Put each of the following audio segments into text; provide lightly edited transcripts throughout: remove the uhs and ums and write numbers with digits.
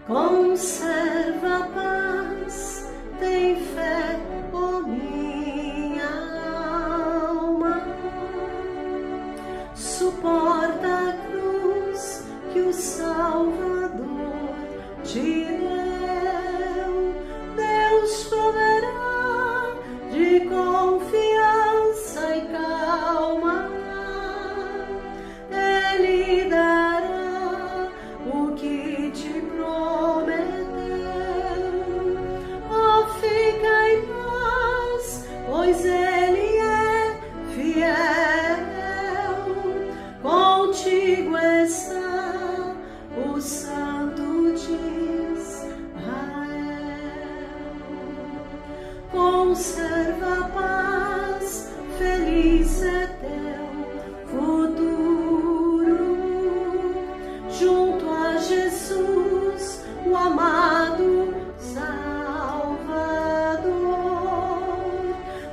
Conserva a paz, tem fé, ó minha alma. Suporta a cruz que o Salvador te deu. Deus proverá de confiança e calma. Ele dará o que te prometeu. Oh, fica em paz, pois Ele é fiel. Contigo está o Santo de Israel. Conserva a paz, feliz é teu futuro. Junto a Jesus, o amado Salvador.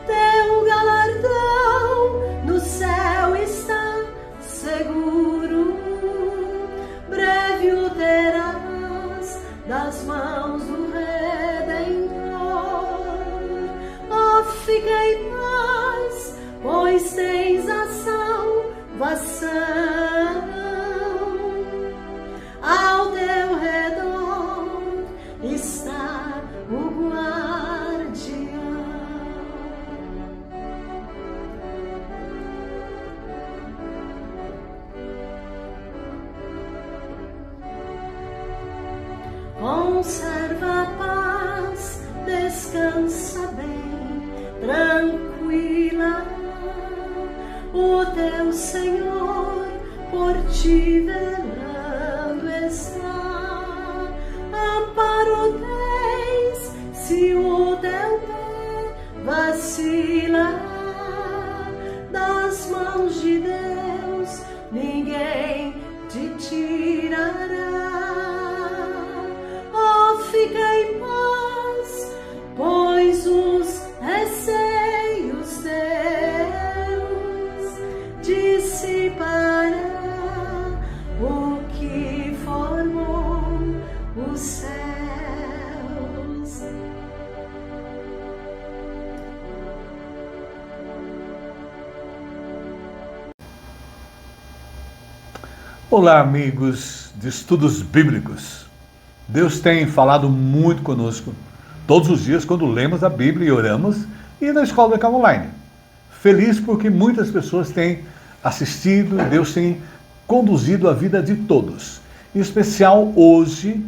Teu galardão no céu está seguro. Breve o terás das mãos do Redentor. Oh, fica em paz, pois tens a salvação. Ao teu redor está o guardião. Conserva a paz, descansa bem, tranquila. O teu Senhor por ti velando está. Amparo tens se o teu pé vacilar. Das mãos de Deus ninguém te tirará. Oh, fica em paz, pois os receios teus dissipará o que formou os céus. Olá, amigos de estudos bíblicos. Deus tem falado muito conosco todos os dias quando lemos a Bíblia e oramos, e na Escola Dominical Online. Feliz porque muitas pessoas têm assistido e Deus tem conduzido a vida de todos. Em especial hoje,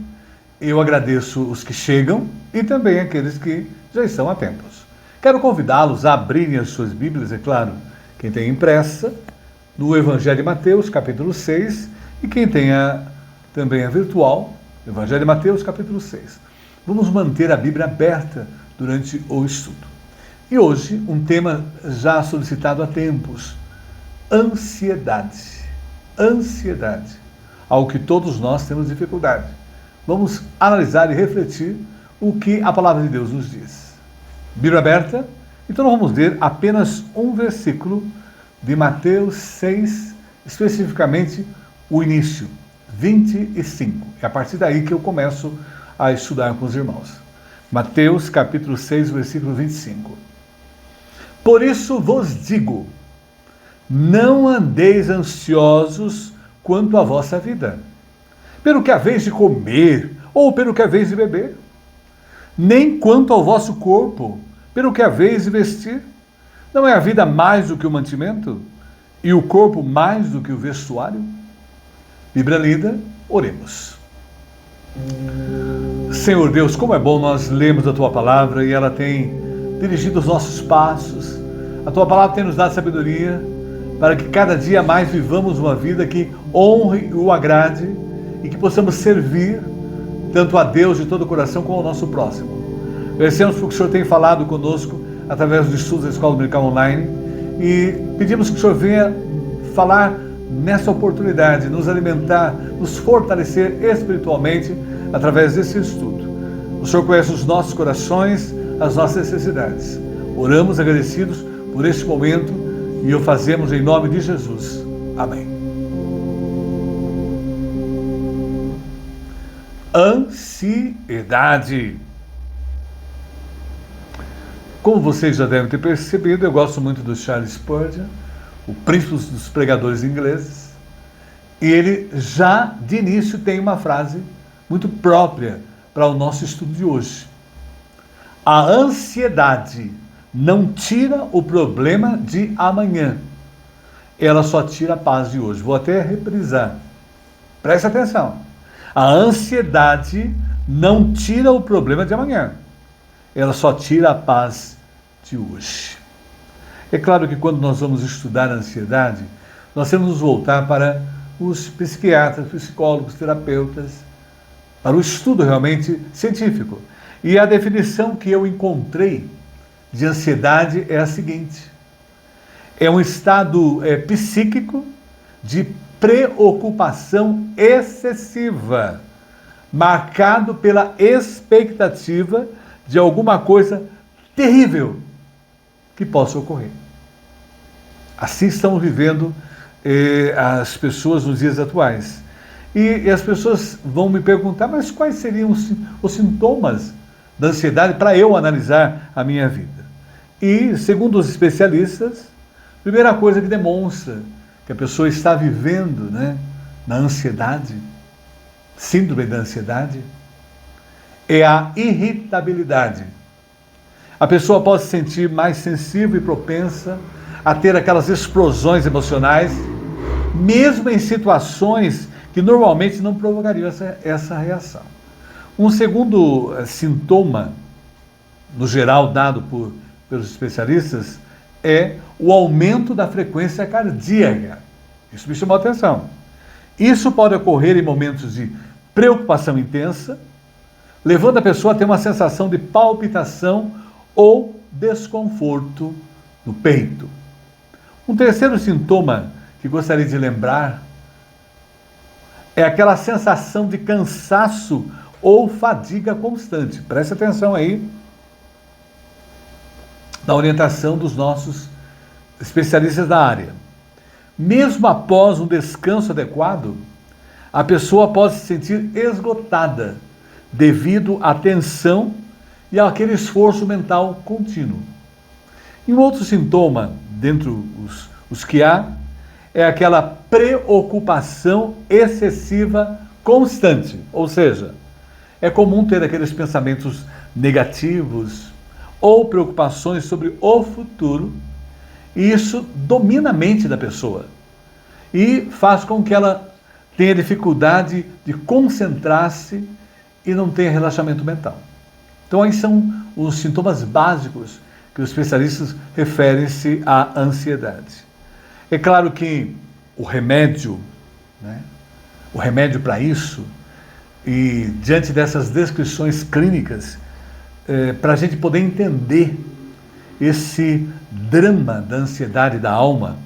eu agradeço os que chegam e também aqueles que já estão atentos. Quero convidá-los a abrirem as suas Bíblias, é claro, quem tem impressa, no Evangelho de Mateus, capítulo 6, e quem tenha também a virtual, Evangelho de Mateus, capítulo 6. Vamos manter a Bíblia aberta durante o estudo. E hoje, um tema já solicitado há tempos: ansiedade. Ansiedade. Algo que todos nós temos dificuldade. Vamos analisar e refletir o que a palavra de Deus nos diz. Bíblia aberta? Então nós vamos ler apenas um versículo de Mateus 6, especificamente o início, 25. É a partir daí que eu começo a estudar com os irmãos. Mateus capítulo 6, versículo 25. Por isso vos digo, não andeis ansiosos quanto à vossa vida, pelo que haveis de comer, ou pelo que haveis de beber, nem quanto ao vosso corpo, pelo que haveis de vestir. Não é a vida mais do que o mantimento, e o corpo mais do que o vestuário? Bíblia lida, oremos. Senhor Deus, como é bom nós lermos a Tua Palavra e ela tem dirigido os nossos passos. A Tua Palavra tem nos dado sabedoria para que cada dia mais vivamos uma vida que honre e o agrade e que possamos servir tanto a Deus de todo o coração como ao nosso próximo. Agradecemos porque o Senhor tem falado conosco através dos estudos da Escola Dominical Online e pedimos que o Senhor venha falar nessa oportunidade, nos alimentar, nos fortalecer espiritualmente através desse estudo. O Senhor conhece os nossos corações, as nossas necessidades. Oramos agradecidos por este momento e o fazemos em nome de Jesus. Amém. ansiedade. Como vocês já devem ter percebido, eu gosto muito do Charles Spurgeon, o príncipe dos pregadores ingleses, e ele já de início tem uma frase muito própria para o nosso estudo de hoje. A ansiedade não tira o problema de amanhã, ela só tira a paz de hoje. Vou até reprisar. Preste atenção. A ansiedade não tira o problema de amanhã, ela só tira a paz de hoje. É claro que quando nós vamos estudar a ansiedade, nós temos que nos voltar para os psiquiatras, psicólogos, terapeutas, para o estudo realmente científico. E a definição que eu encontrei de ansiedade é a seguinte: é um estado psíquico de preocupação excessiva, marcado pela expectativa de alguma coisa terrível que possa ocorrer. Assim estão vivendo as pessoas nos dias atuais. E as pessoas vão me perguntar, mas quais seriam os sintomas da ansiedade para eu analisar a minha vida? E, segundo os especialistas, a primeira coisa que demonstra que a pessoa está vivendo, na ansiedade, síndrome da ansiedade, é a irritabilidade. A pessoa pode se sentir mais sensível e propensa a ter aquelas explosões emocionais, mesmo em situações que normalmente não provocariam essa reação. Um segundo sintoma, no geral dado pelos especialistas, é o aumento da frequência cardíaca. Isso me chamou a atenção. Isso pode ocorrer em momentos de preocupação intensa, levando a pessoa a ter uma sensação de palpitação ou desconforto no peito. Um terceiro sintoma que gostaria de lembrar é aquela sensação de cansaço ou fadiga constante. Preste atenção aí na orientação dos nossos especialistas da área. Mesmo após um descanso adequado, a pessoa pode se sentir esgotada devido à tensão e àquele esforço mental contínuo. E um outro sintoma, dentre os que há, é aquela preocupação excessiva constante. Ou seja, é comum ter aqueles pensamentos negativos ou preocupações sobre o futuro, e isso domina a mente da pessoa e faz com que ela tenha dificuldade de concentrar-se e não tenha relaxamento mental. Então, aí são os sintomas básicos que os especialistas referem-se à ansiedade. É claro que o remédio para isso, e diante dessas descrições clínicas, para a gente poder entender esse drama da ansiedade da alma,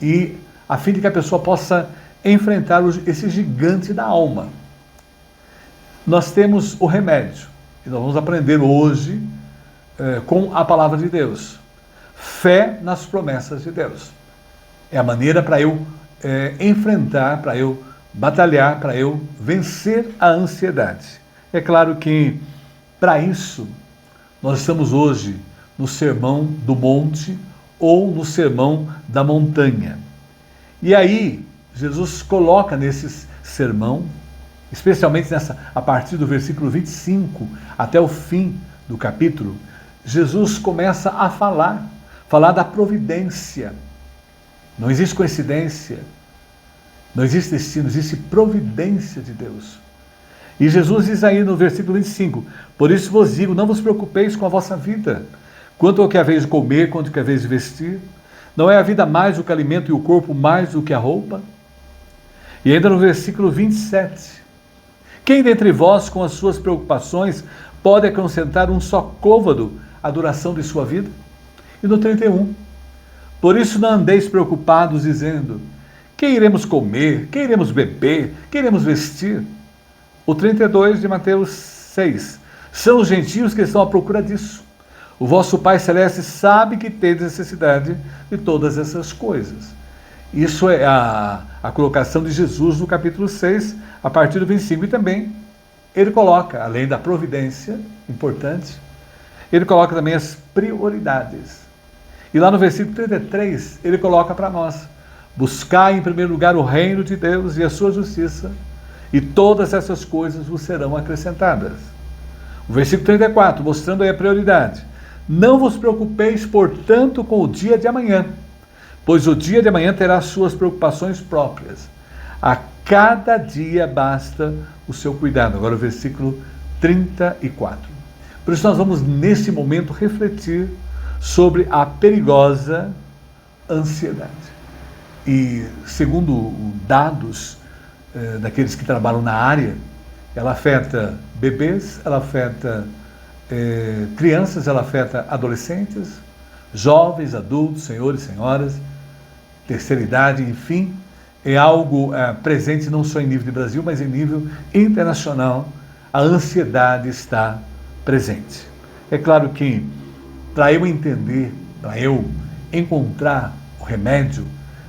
e a fim de que a pessoa possa enfrentar esse gigante da alma, nós temos o remédio, e nós vamos aprender hoje com a palavra de Deus. Fé nas promessas de Deus. É a maneira para eu enfrentar, para eu batalhar, para eu vencer a ansiedade. É claro que, para isso, nós estamos hoje no Sermão do Monte ou no Sermão da Montanha. E aí, Jesus coloca nesse sermão, especialmente a partir do versículo 25 até o fim do capítulo, Jesus começa a falar da providência. Não existe coincidência, não existe destino, existe providência de Deus. E Jesus diz aí no versículo 25, por isso vos digo, não vos preocupeis com a vossa vida, quanto ao que haveis de comer, quanto ao que haveis de vestir. Não é a vida mais do que alimento e o corpo mais do que a roupa? E ainda no versículo 27, quem dentre vós com as suas preocupações pode acrescentar um só côvado à duração de sua vida? E no 31, por isso não andeis preocupados dizendo, que iremos comer, que iremos beber, que iremos vestir? O 32 de Mateus 6, são os gentios que estão à procura disso. O vosso Pai Celeste sabe que tendes necessidade de todas essas coisas. Isso é a colocação de Jesus no capítulo 6, a partir do 25, e também ele coloca, além da providência, importante, ele coloca também as prioridades. E lá no versículo 33, ele coloca para nós: buscai em primeiro lugar o reino de Deus e a sua justiça, e todas essas coisas vos serão acrescentadas. O versículo 34, mostrando aí a prioridade: não vos preocupeis, portanto, com o dia de amanhã, pois o dia de amanhã terá suas preocupações próprias. A cada dia basta o seu cuidado. Agora o versículo 34. Por isso nós vamos, nesse momento, refletir sobre a perigosa ansiedade. E, segundo dados daqueles que trabalham na área, ela afeta bebês, ela afeta crianças, ela afeta adolescentes, jovens, adultos, senhores, senhoras, terceira idade, enfim. É algo presente não só em nível de Brasil, mas em nível internacional. A ansiedade está presente. É claro que, para eu entender, para eu encontrar o remédio,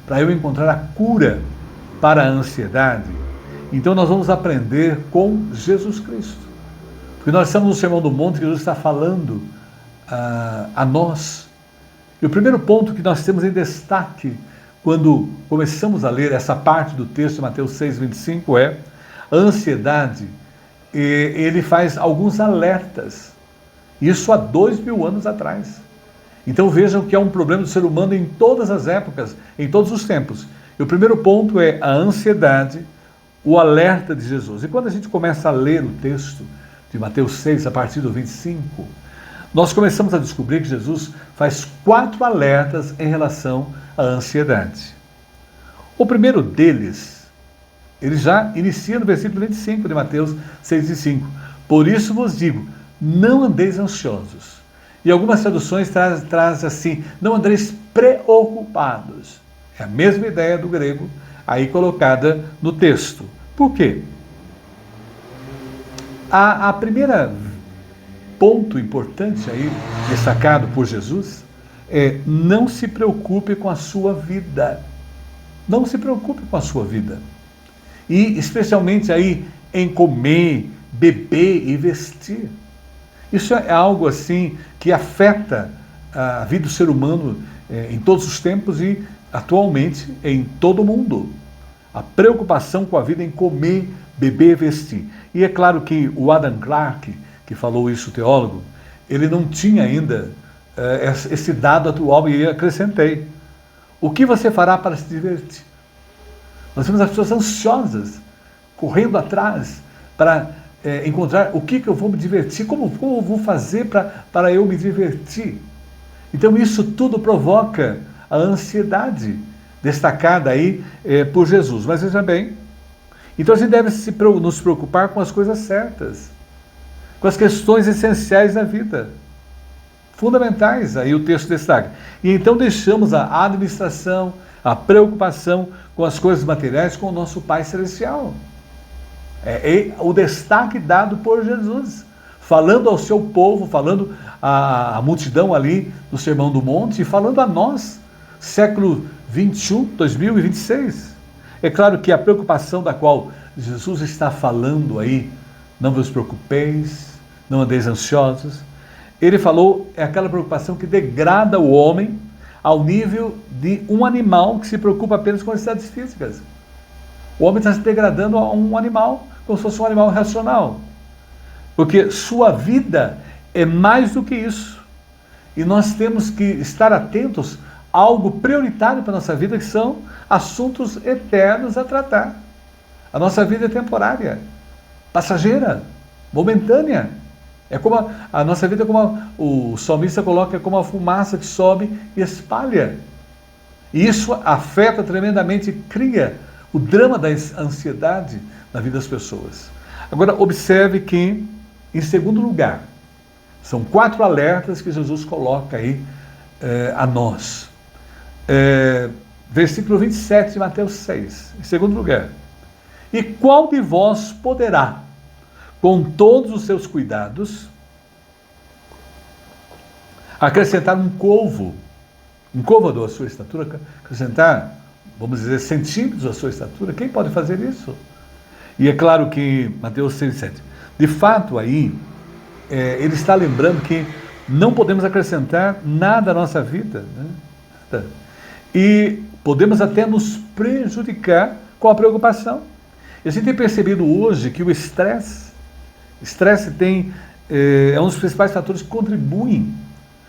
para eu encontrar a cura para a ansiedade, então nós vamos aprender com Jesus Cristo. Porque nós estamos no Sermão do Monte, que Jesus está falando a nós. E o primeiro ponto que nós temos em destaque, quando começamos a ler essa parte do texto de Mateus 6,25, é a ansiedade. Ele faz alguns alertas, isso há 2000 anos atrás. Então vejam que é um problema do ser humano em todas as épocas, em todos os tempos. E o primeiro ponto é a ansiedade, o alerta de Jesus. E quando a gente começa a ler o texto de Mateus 6, a partir do 25, nós começamos a descobrir que Jesus faz 4 alertas em relação à ansiedade. O primeiro deles, ele já inicia no versículo 25 de Mateus 6,5. Por isso vos digo, não andeis ansiosos. E algumas traduções traz assim, não andeis preocupados. É a mesma ideia do grego aí colocada no texto. Por quê? A primeira ponto importante aí, destacado por Jesus, é: não se preocupe com a sua vida. Não se preocupe com a sua vida. E especialmente aí em comer, beber e vestir. Isso é algo assim que afeta a vida do ser humano em todos os tempos e atualmente em todo o mundo. A preocupação com a vida em comer, beber e vestir. E é claro que o Adam Clarke, que falou isso, o teólogo, ele não tinha ainda esse dado atual, e eu acrescentei: o que você fará para se divertir? Nós temos as pessoas ansiosas, correndo atrás para encontrar o que eu vou me divertir, como eu vou fazer para eu me divertir. Então isso tudo provoca a ansiedade, destacada aí por Jesus. Mas veja bem, então a gente deve nos preocupar com as coisas certas, com as questões essenciais da vida, fundamentais, aí o texto destaca. E então deixamos a administração, a preocupação com as coisas materiais com o nosso Pai Celestial. É o destaque dado por Jesus, falando ao seu povo, falando à multidão ali no Sermão do Monte, e falando a nós, século 21, 2026. É claro que a preocupação da qual Jesus está falando aí, não vos preocupeis, não andeis ansiosos, ele falou, é aquela preocupação que degrada o homem ao nível de um animal que se preocupa apenas com necessidades físicas. O homem está se degradando a um animal, como se fosse um animal racional. Porque sua vida é mais do que isso. E nós temos que estar atentos a algo prioritário para a nossa vida, que são assuntos eternos a tratar. A nossa vida é temporária, passageira, momentânea. É como a nossa vida, como o salmista coloca, é como a fumaça que sobe e espalha. E isso afeta tremendamente e cria o drama da ansiedade na vida das pessoas. Agora, observe que, em segundo lugar, são 4 alertas que Jesus coloca aí a nós. Versículo 27 de Mateus 6, em segundo lugar. E qual de vós poderá, com todos os seus cuidados, acrescentar um côvado à sua estatura, acrescentar, vamos dizer, centímetros à sua estatura? Quem pode fazer isso? E é claro que, Mateus 6,7, De fato, aí, ele está lembrando que não podemos acrescentar nada à nossa vida, né? E podemos até nos prejudicar com a preocupação. E a gente tem percebido hoje que o estresse é um dos principais fatores que contribuem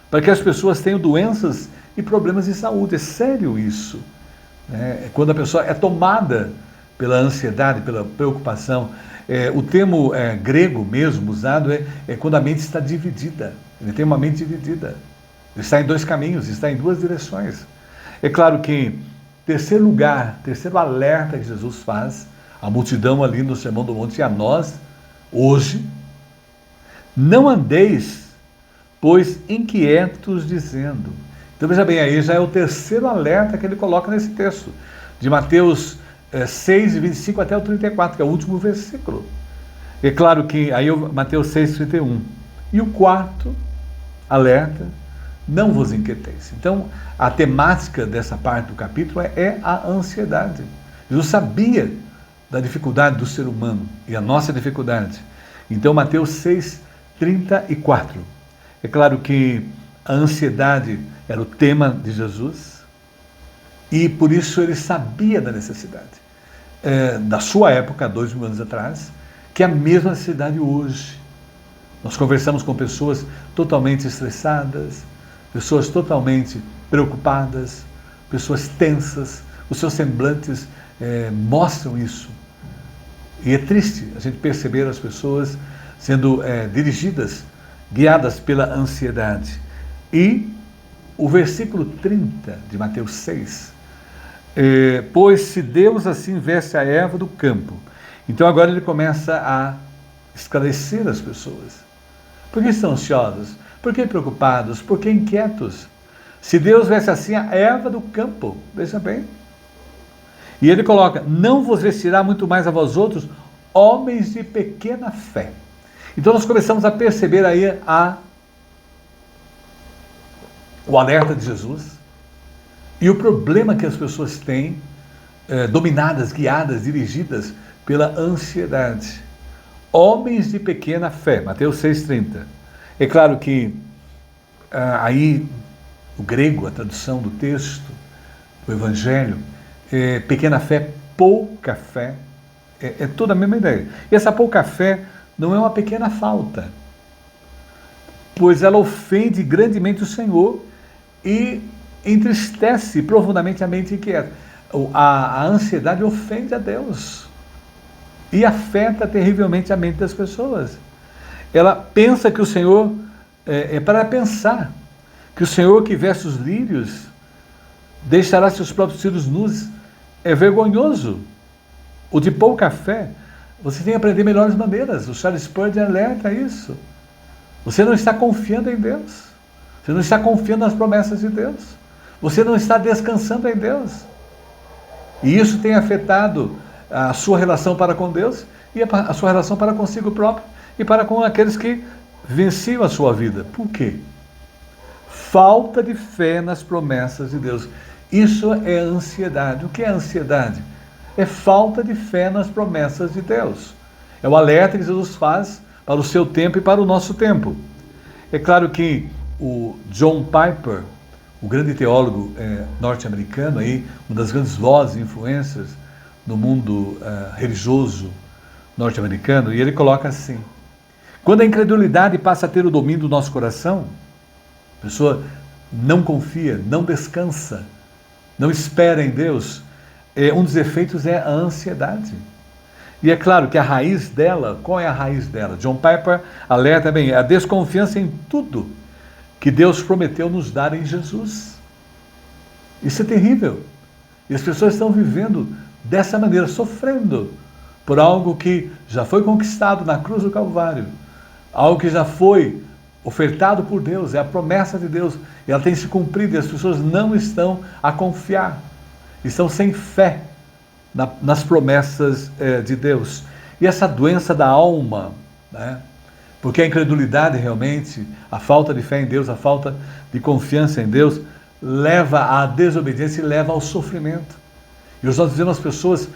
para que as pessoas tenham doenças e problemas de saúde. É sério isso, né? Quando a pessoa é tomada pela ansiedade, pela preocupação. O termo grego mesmo usado é quando a mente está dividida. Ele tem uma mente dividida. Ele está em dois caminhos, está em duas direções. É claro que, terceiro alerta que Jesus faz à multidão ali no Sermão do Monte e a nós, hoje, não andeis, pois inquietos dizendo. Então veja bem, aí já é o terceiro alerta que ele coloca nesse texto, de Mateus 6, 25 até o 34, que é o último versículo. É claro que aí Mateus 6, 31. E o quarto alerta, não vos inquieteis. Então, a temática dessa parte do capítulo é a ansiedade. Jesus sabia da dificuldade do ser humano e a nossa dificuldade. Então, Mateus 6, 34. É claro que a ansiedade era o tema de Jesus e por isso ele sabia da necessidade da sua época, 2000 anos atrás, que é a mesma necessidade hoje. Nós conversamos com pessoas totalmente estressadas, pessoas totalmente preocupadas, pessoas tensas, os seus semblantes mostram isso. E é triste a gente perceber as pessoas sendo dirigidas, guiadas pela ansiedade. E o versículo 30 de Mateus 6, pois se Deus assim veste a erva do campo. Então agora ele começa a esclarecer as pessoas. Por que estão ansiosos? Por que preocupados? Por que inquietos? Se Deus veste assim a erva do campo, veja bem. E ele coloca, não vos vestirá muito mais a vós outros, homens de pequena fé. Então nós começamos a perceber aí o alerta de Jesus e o problema que as pessoas têm, dominadas, guiadas, dirigidas pela ansiedade. Homens de pequena fé, Mateus 6,30. É claro que aí o grego, a tradução do texto, do Evangelho, pequena fé, pouca fé, é toda a mesma ideia. E essa pouca fé não é uma pequena falta, pois ela ofende grandemente o Senhor e entristece profundamente a mente inquieta. A ansiedade ofende a Deus e afeta terrivelmente a mente das pessoas. Ela pensa que o Senhor, para pensar que o Senhor que veste os lírios deixará seus próprios filhos nus, é vergonhoso. O de pouca fé, você tem que aprender melhores maneiras. O Charles Spurgeon alerta isso. Você não está confiando em Deus. Você não está confiando nas promessas de Deus. Você não está descansando em Deus. E isso tem afetado a sua relação para com Deus e a sua relação para consigo próprio e para com aqueles que venciam a sua vida. Por quê? Falta de fé nas promessas de Deus. Isso é ansiedade. O que é ansiedade? É falta de fé nas promessas de Deus. É o alerta que Jesus faz para o seu tempo e para o nosso tempo. É claro que o John Piper, o grande teólogo norte-americano, aí, uma das grandes vozes e influências no mundo religioso norte-americano, e ele coloca assim: quando a incredulidade passa a ter o domínio do nosso coração, a pessoa não confia, não descansa, não espera em Deus, um dos efeitos é a ansiedade. E é claro que a raiz dela, qual é a raiz dela? John Piper alerta bem, a desconfiança em tudo que Deus prometeu nos dar em Jesus. Isso é terrível. E as pessoas estão vivendo dessa maneira, sofrendo por algo que já foi conquistado na cruz do Calvário, algo que já foi ofertado por Deus, é a promessa de Deus, e ela tem se cumprido, e as pessoas não estão a confiar, estão sem fé nas promessas de Deus. E essa doença da alma, né? Porque a incredulidade realmente, a falta de fé em Deus, a falta de confiança em Deus, leva à desobediência e leva ao sofrimento. E nós vemos pessoas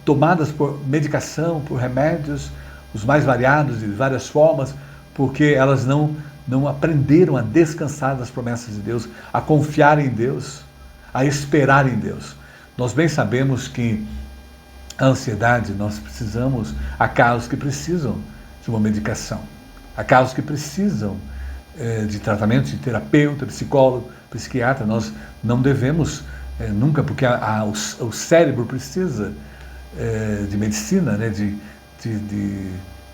tomadas por medicação, por remédios, os mais variados, de várias formas, porque elas não aprenderam a descansar das promessas de Deus, a confiar em Deus, a esperar em Deus. Nós bem sabemos que a ansiedade, nós precisamos, há casos que precisam de uma medicação, há casos que precisam de tratamento, de terapeuta, psicólogo, psiquiatra. Nós não devemos nunca, porque o cérebro precisa de medicina, né, de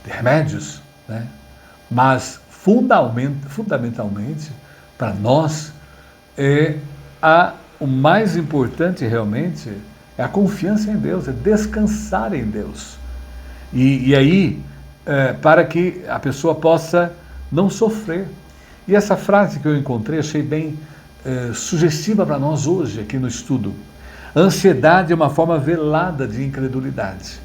remédios, né? Mas fundamentalmente, para nós, o mais importante realmente é a confiança em Deus, é descansar em Deus. E aí, para que a pessoa possa não sofrer. E essa frase que eu encontrei, achei bem sugestiva para nós hoje, aqui no estudo. A ansiedade é uma forma velada de incredulidade.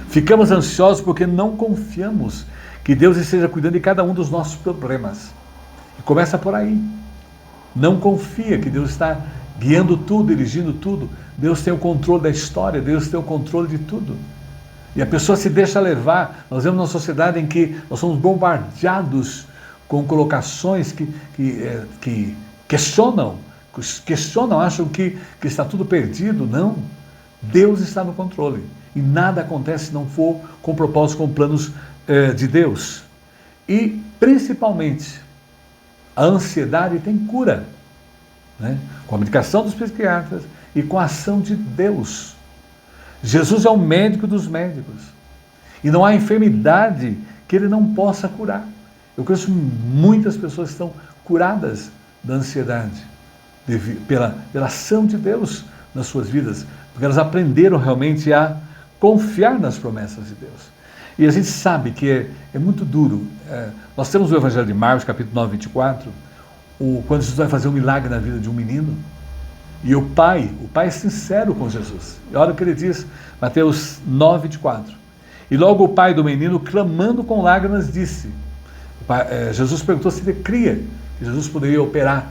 Ficamos ansiosos porque não confiamos que Deus esteja cuidando de cada um dos nossos problemas. E começa por aí. Não confia que Deus está guiando tudo, dirigindo tudo. Deus tem o controle da história, Deus tem o controle de tudo. E a pessoa se deixa levar. Nós vemos uma sociedade em que nós somos bombardeados com colocações que questionam, acham que está tudo perdido. Não. Deus está no controle. E nada acontece se não for com propósitos, com planos de Deus. E, principalmente, a ansiedade tem cura, né? Com a medicação dos psiquiatras e com a ação de Deus. Jesus é o médico dos médicos. E não há enfermidade que ele não possa curar. Eu conheço muitas pessoas que estão curadas da ansiedade pela ação de Deus nas suas vidas, porque elas aprenderam realmente a confiar nas promessas de Deus. E a gente sabe que é muito duro. Nós temos o Evangelho de Marcos, capítulo 9, 24, quando Jesus vai fazer um milagre na vida de um menino, e o pai é sincero com Jesus. E olha o que ele diz, Mateus 9, 24. E logo o pai do menino, clamando com lágrimas, disse, Jesus perguntou se ele cria que Jesus poderia operar.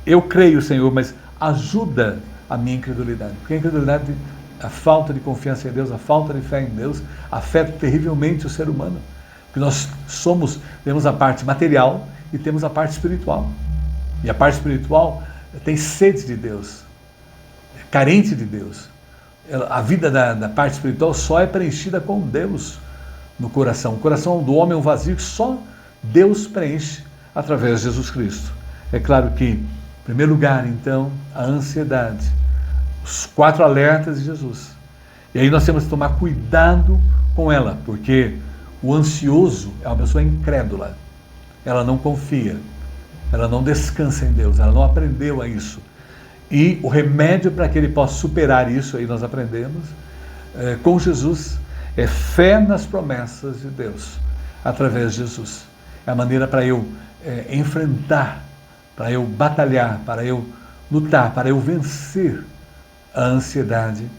Eu creio, Senhor, mas ajuda a minha incredulidade. Porque a incredulidade, a falta de confiança em Deus, a falta de fé em Deus, afeta terrivelmente o ser humano. Porque nós temos a parte material e temos a parte espiritual. E a parte espiritual tem sede de Deus, é carente de Deus. A vida da parte espiritual só é preenchida com Deus no coração. O coração do homem é um vazio que só Deus preenche através de Jesus Cristo. É claro que, em primeiro lugar, então, a ansiedade, os 4 alertas de Jesus. E aí nós temos que tomar cuidado com ela, porque o ansioso é uma pessoa incrédula. Ela não confia, ela não descansa em Deus, ela não aprendeu a isso. E o remédio para que ele possa superar isso, aí nós aprendemos, com Jesus, é fé nas promessas de Deus, através de Jesus. É a maneira para eu enfrentar, para eu batalhar, para eu lutar, para eu vencer a ansiedade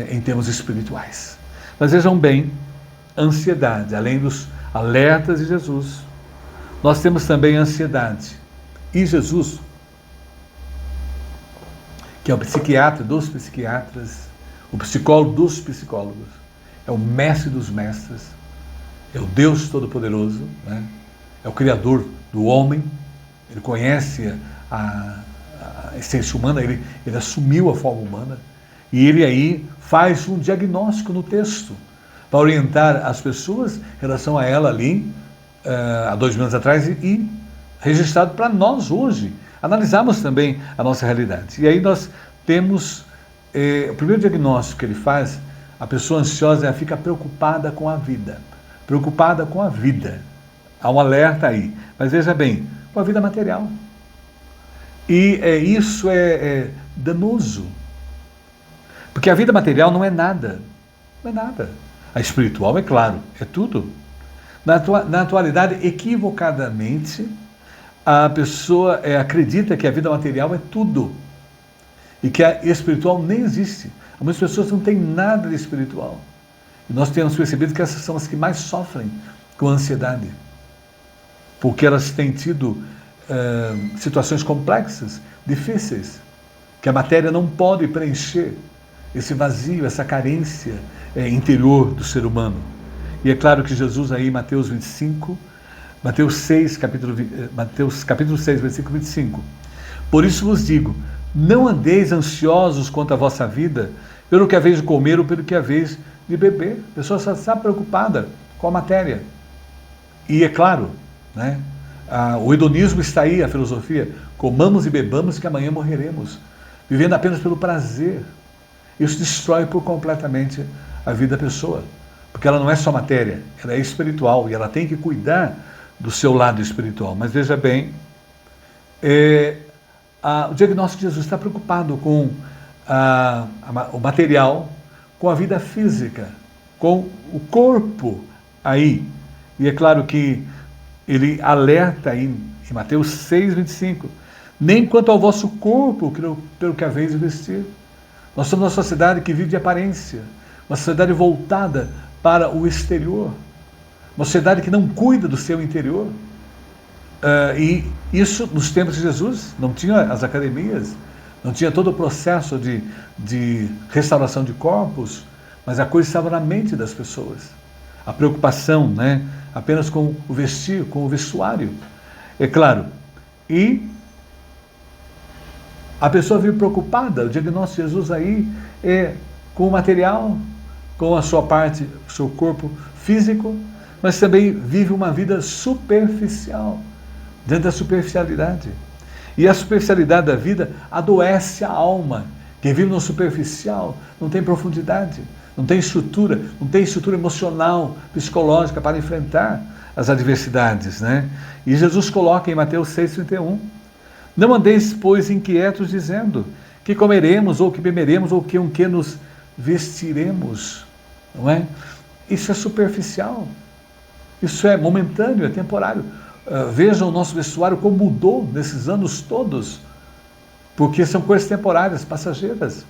em termos espirituais. Mas vejam bem, ansiedade, além dos alertas de Jesus, nós temos também ansiedade. E Jesus, que é o psiquiatra dos psiquiatras, o psicólogo dos psicólogos, é o mestre dos mestres, é o Deus Todo-Poderoso, né? É o Criador do homem, ele conhece a essência humana, ele assumiu a forma humana, e ele aí faz um diagnóstico no texto, para orientar as pessoas em relação a ela ali, há 2000 anos atrás, e registrado para nós hoje, analisarmos também a nossa realidade. E aí nós temos, o primeiro diagnóstico que ele faz, a pessoa ansiosa, ela fica preocupada com a vida. Preocupada com a vida. Há um alerta aí. Mas veja bem, com a vida material. E isso é danoso. Porque a vida material não é nada. Não é nada. A espiritual, é claro, é tudo. Na atualidade, equivocadamente, a pessoa acredita que a vida material é tudo. E que a espiritual nem existe. Muitas pessoas não têm nada de espiritual. E nós temos percebido que essas são as que mais sofrem com a ansiedade. Porque elas têm tido situações complexas, difíceis, que a matéria não pode preencher esse vazio, essa carência interior do ser humano. E é claro que Jesus aí, Mateus 25, Mateus capítulo 6, versículo 25. Por isso vos digo, não andeis ansiosos quanto à vossa vida, pelo que haveis de comer ou pelo que haveis de beber. A pessoa só está preocupada com a matéria. E é claro, né, o hedonismo está aí, a filosofia, comamos e bebamos que amanhã morreremos, vivendo apenas pelo prazer. Isso destrói por completamente a vida da pessoa, porque ela não é só matéria, ela é espiritual e ela tem que cuidar do seu lado espiritual. Mas veja bem, o diagnóstico de Jesus está preocupado com o material, com a vida física, com o corpo aí. E é claro que ele alerta aí em Mateus 6, 25, nem quanto ao vosso corpo, pelo que haveis de vestir. Nós somos uma sociedade que vive de aparência, uma sociedade voltada para o exterior, uma sociedade que não cuida do seu interior. E isso, nos tempos de Jesus, não tinha as academias, não tinha todo o processo de restauração de corpos, mas a coisa estava na mente das pessoas. A preocupação, né, apenas com o vestir, com o vestuário. É claro. E a pessoa vive preocupada, o diagnóstico de Jesus aí é com o material, com a sua parte, o seu corpo físico, mas também vive uma vida superficial, dentro da superficialidade. E a superficialidade da vida adoece a alma. Quem vive no superficial não tem profundidade, não tem estrutura emocional, psicológica para enfrentar as adversidades, né? E Jesus coloca em Mateus 6,31, não andeis, pois, inquietos, dizendo, que comeremos, ou que beberemos, ou que nos vestiremos, não é? Isso é superficial, isso é momentâneo, é temporário. Vejam o nosso vestuário como mudou nesses anos todos, porque são coisas temporárias, passageiras.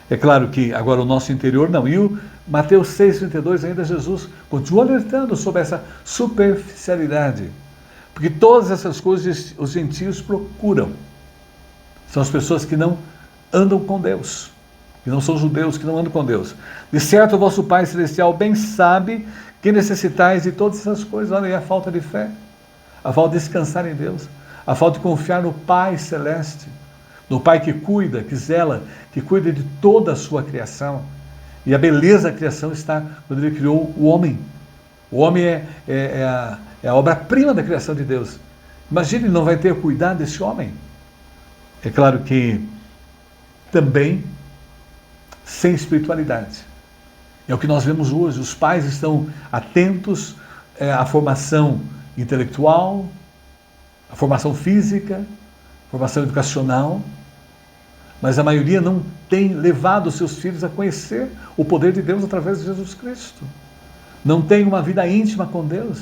É claro que agora o nosso interior não. E o Mateus 6,32 ainda Jesus continua alertando sobre essa superficialidade. Porque todas essas coisas os gentios procuram. São as pessoas que não andam com Deus, que não são judeus, que não andam com Deus. De certo, o vosso Pai Celestial bem sabe que necessitais de todas essas coisas. Olha aí a falta de fé, a falta de descansar em Deus, a falta de confiar no Pai Celeste, no Pai que cuida, que zela, que cuida de toda a sua criação. E a beleza da criação está quando Ele criou o homem. O homem é a obra-prima da criação de Deus. Imagine, ele não vai ter cuidado desse homem. É claro que também sem espiritualidade. É o que nós vemos hoje. Os pais estão atentos à formação intelectual, à formação física, formação educacional, mas a maioria não tem levado os seus filhos a conhecer o poder de Deus através de Jesus Cristo. Não tem uma vida íntima com Deus.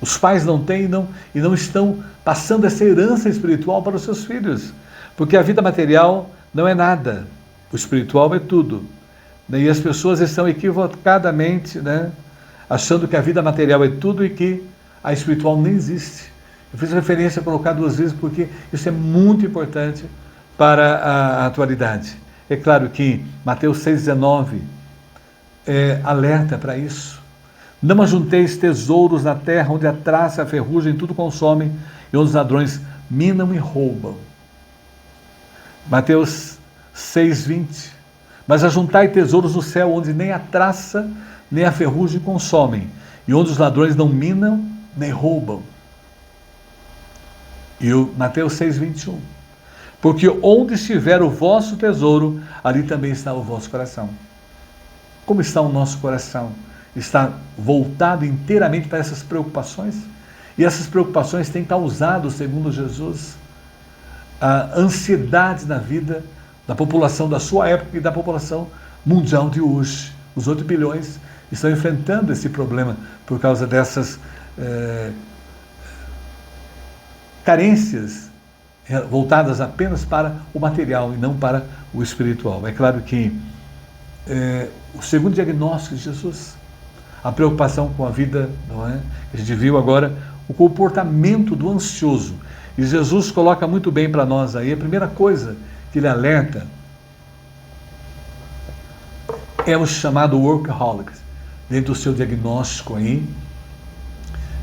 Os pais não têm e não estão passando essa herança espiritual para os seus filhos, porque a vida material não é nada, o espiritual é tudo. E as pessoas estão equivocadamente, né, achando que a vida material é tudo e que a espiritual nem existe. Eu fiz referência a colocar 2 vezes porque isso é muito importante para a atualidade. É claro que Mateus 6,19 alerta para isso. Não ajunteis tesouros na terra, onde a traça e a ferrugem tudo consomem, e onde os ladrões minam e roubam. Mateus 6,20. Mas ajuntai tesouros no céu, onde nem a traça nem a ferrugem consomem, e onde os ladrões não minam nem roubam. E o Mateus 6,21. Porque onde estiver o vosso tesouro, ali também está o vosso coração. Como está o nosso coração? Está voltado inteiramente para essas preocupações? E essas preocupações têm causado, segundo Jesus, a ansiedade na vida da população da sua época e da população mundial de hoje. Os 8 bilhões estão enfrentando esse problema por causa dessas carências voltadas apenas para o material e não para o espiritual. É claro que o segundo diagnóstico de Jesus, a preocupação com a vida, não é? A gente viu agora o comportamento do ansioso. E Jesus coloca muito bem para nós aí, a primeira coisa que ele alerta é o chamado workaholic, dentro do seu diagnóstico aí,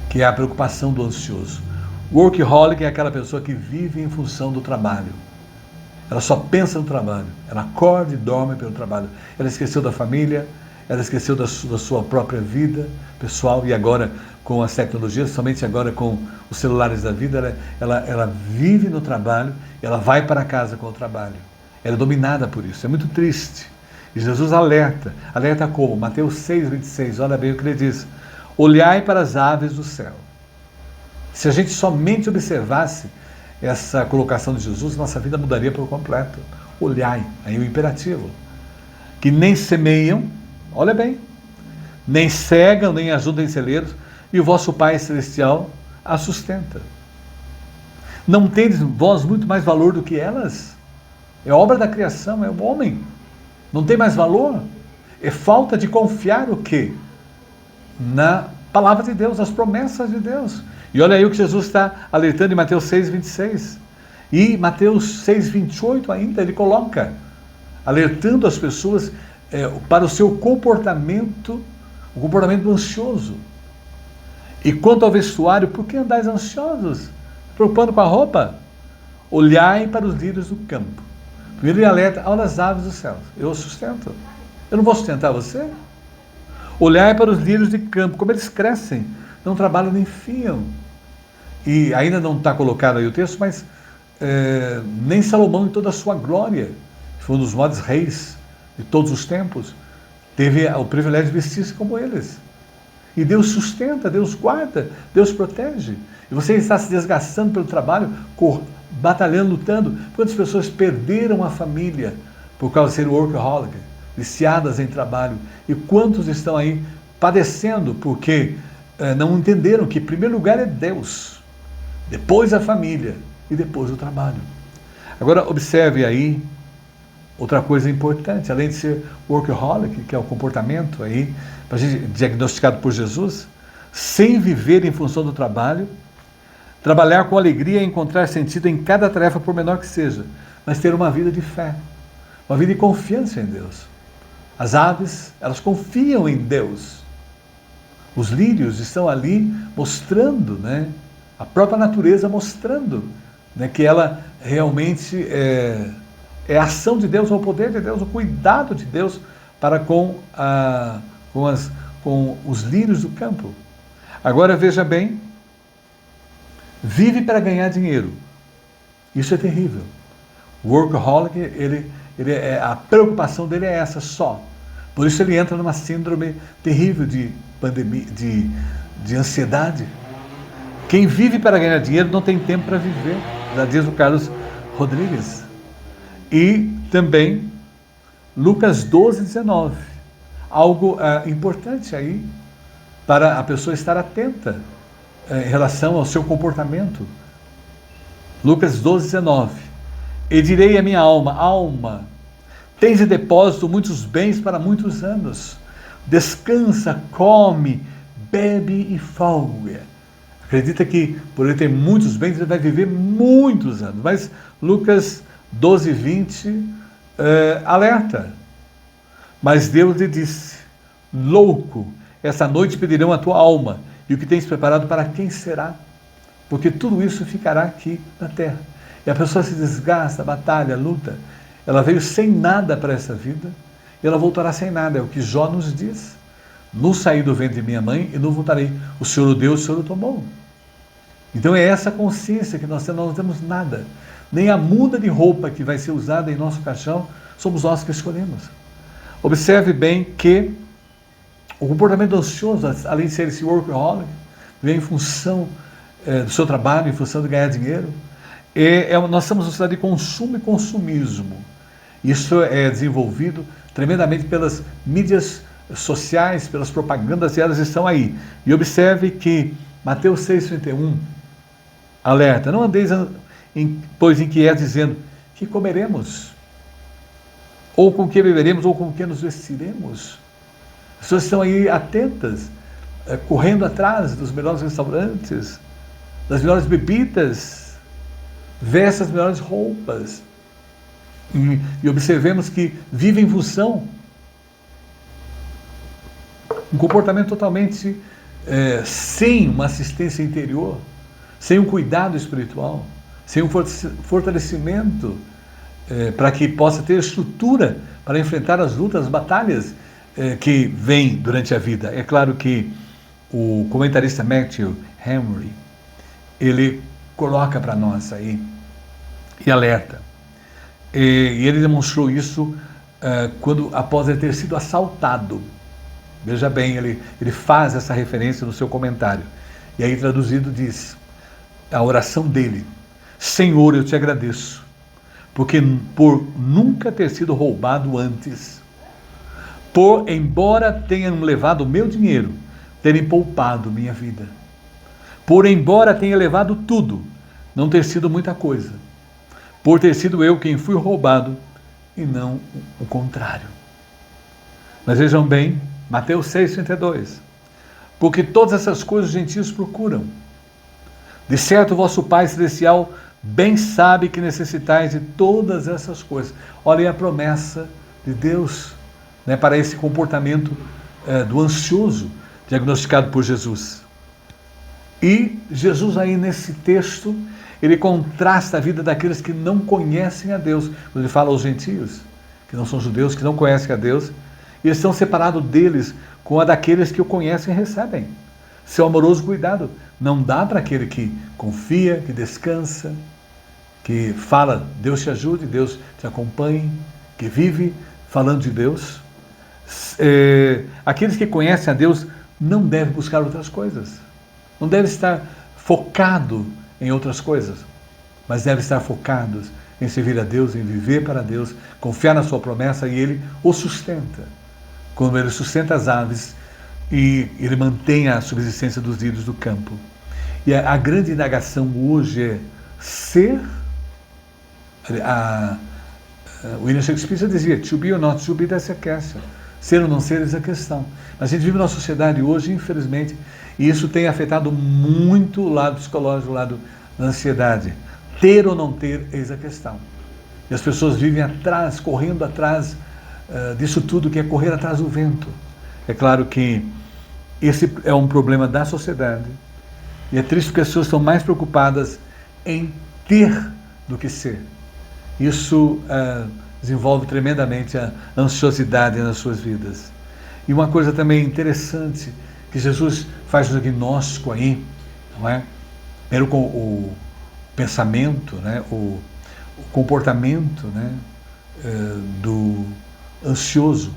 que é a preocupação do ansioso. Workaholic é aquela pessoa que vive em função do trabalho. Ela só pensa no trabalho. Ela acorda e dorme pelo trabalho. Ela esqueceu da família, ela esqueceu da sua própria vida pessoal, e agora com as tecnologias, somente agora com os celulares da vida, ela vive no trabalho, ela vai para casa com o trabalho. Ela é dominada por isso. É muito triste. E Jesus alerta como? Mateus 6,26, olha bem o que ele diz. Olhai para as aves do céu. Se a gente somente observasse essa colocação de Jesus, nossa vida mudaria por completo. Olhai, aí o imperativo. Que nem semeiam, olha bem, nem cegam, nem ajudam em celeiros, e o vosso Pai Celestial a sustenta. Não tendes vós muito mais valor do que elas? É obra da criação, é o homem. Não tem mais valor? É falta de confiar o quê? Na palavra de Deus, nas promessas de Deus. E olha aí o que Jesus está alertando em Mateus 6,26. E Mateus 6,28 ainda, ele coloca, alertando as pessoas para o seu comportamento, o comportamento ansioso. E quanto ao vestuário, por que andais ansiosos? Preocupando com a roupa? Olhai para os lírios do campo. Primeiro ele alerta, olha as aves dos céus. Eu sustento. Eu não vou sustentar você? Olhai para os lírios de campo, como eles crescem, não trabalham nem fiam. E ainda não está colocado aí o texto, mas nem Salomão em toda a sua glória, que foi um dos maiores reis de todos os tempos, teve o privilégio de vestir-se como eles. E Deus sustenta, Deus guarda, Deus protege. E você está se desgastando pelo trabalho, batalhando, lutando. Quantas pessoas perderam a família por causa de ser workaholic, viciadas em trabalho? E quantos estão aí padecendo porque não entenderam que em primeiro lugar é Deus, depois a família e depois o trabalho. Agora observe aí outra coisa importante, além de ser workaholic, que é o comportamento aí, para a gente diagnosticado por Jesus, sem viver em função do trabalho, trabalhar com alegria e encontrar sentido em cada tarefa, por menor que seja, mas ter uma vida de fé, uma vida de confiança em Deus. As aves, elas confiam em Deus. Os lírios estão ali mostrando, né, a própria natureza mostrando, né, que ela realmente é a ação de Deus, o poder de Deus, o cuidado de Deus para com os lírios do campo. Agora veja bem, vive para ganhar dinheiro. Isso é terrível. O workaholic, a preocupação dele é essa só. Por isso ele entra numa síndrome terrível de pandemia, de ansiedade. Quem vive para ganhar dinheiro não tem tempo para viver, já diz o Carlos Rodrigues. E também Lucas 12:19, algo importante aí para a pessoa estar atenta em relação ao seu comportamento. Lucas 12:19, e direi à minha alma, alma, tens em depósito muitos bens para muitos anos, descansa, come, bebe e folga. Acredita que por ele ter muitos bens ele vai viver muitos anos, mas Lucas 12:20 alerta. Mas Deus lhe disse, louco, essa noite pedirão a tua alma, e o que tens preparado para quem será? Porque tudo isso ficará aqui na terra. E a pessoa se desgasta, batalha, luta. Ela veio sem nada para essa vida, e ela voltará sem nada. É o que Jó nos diz. Não saí do ventre de minha mãe e não voltarei. O Senhor o deu, o Senhor o tomou. Então é essa consciência que nós temos, nós não temos nada. Nem a muda de roupa que vai ser usada em nosso caixão, somos nós que escolhemos. Observe bem que o comportamento ansioso, além de ser esse workaholic, vem em função do seu trabalho, em função de ganhar dinheiro. Nós estamos numa sociedade de consumo e consumismo. Isso é desenvolvido tremendamente pelas mídias sociais, pelas propagandas, e elas estão aí. E observe que Mateus 6,31 alerta, não andeis pois inquietos dizendo, que comeremos? Ou com que beberemos? Ou com que nos vestiremos? As pessoas estão aí atentas, correndo atrás dos melhores restaurantes, das melhores bebidas, vestem as melhores roupas. E observemos que vivem em função Um comportamento totalmente sem uma assistência interior, sem um cuidado espiritual, sem um fortalecimento para que possa ter estrutura para enfrentar as lutas, as batalhas que vêm durante a vida. É claro que o comentarista Matthew Henry, ele coloca para nós aí e alerta. E ele demonstrou isso após ele ter sido assaltado. Veja bem, ele faz essa referência no seu comentário. E aí traduzido diz, a oração dele: Senhor, eu te agradeço, porque por nunca ter sido roubado antes, embora tenham levado o meu dinheiro, terem poupado minha vida, embora tenha levado tudo, não ter sido muita coisa, por ter sido eu quem fui roubado e não o contrário. Mas vejam bem, Mateus 6,32, porque todas essas coisas os gentios procuram. De certo, vosso Pai Celestial bem sabe que necessitais de todas essas coisas. Olhem a promessa de Deus, né, para esse comportamento do ansioso, diagnosticado por Jesus. E Jesus aí nesse texto, ele contrasta a vida daqueles que não conhecem a Deus. Quando ele fala aos gentios, que não são judeus, que não conhecem a Deus, e eles estão separados deles com a daqueles que o conhecem e recebem seu amoroso cuidado. Não dá para aquele que confia, que descansa, que fala, Deus te ajude, Deus te acompanhe, que vive falando de Deus. Aqueles que conhecem a Deus não devem buscar outras coisas. Não devem estar focado em outras coisas, mas devem estar focados em servir a Deus, em viver para Deus, confiar na sua promessa, e Ele o sustenta. Como Ele sustenta as aves e Ele mantém a subsistência dos lírios do campo. E a grande indagação hoje é ser... William Shakespeare já dizia, to be or not to be, that's a question. Ser ou não ser, essa é a questão. Mas a gente vive numa sociedade hoje, infelizmente, e isso tem afetado muito o lado psicológico, o lado da ansiedade. Ter ou não ter, eis a questão. E as pessoas vivem atrás, correndo atrás disso tudo, que é correr atrás do vento. É claro que esse é um problema da sociedade, e é triste porque as pessoas estão mais preocupadas em ter do que ser. Isso desenvolve tremendamente a ansiosidade nas suas vidas. E uma coisa também interessante, que Jesus faz um diagnóstico aí, não é? Primeiro com o pensamento, né? o comportamento, né? Do ansioso.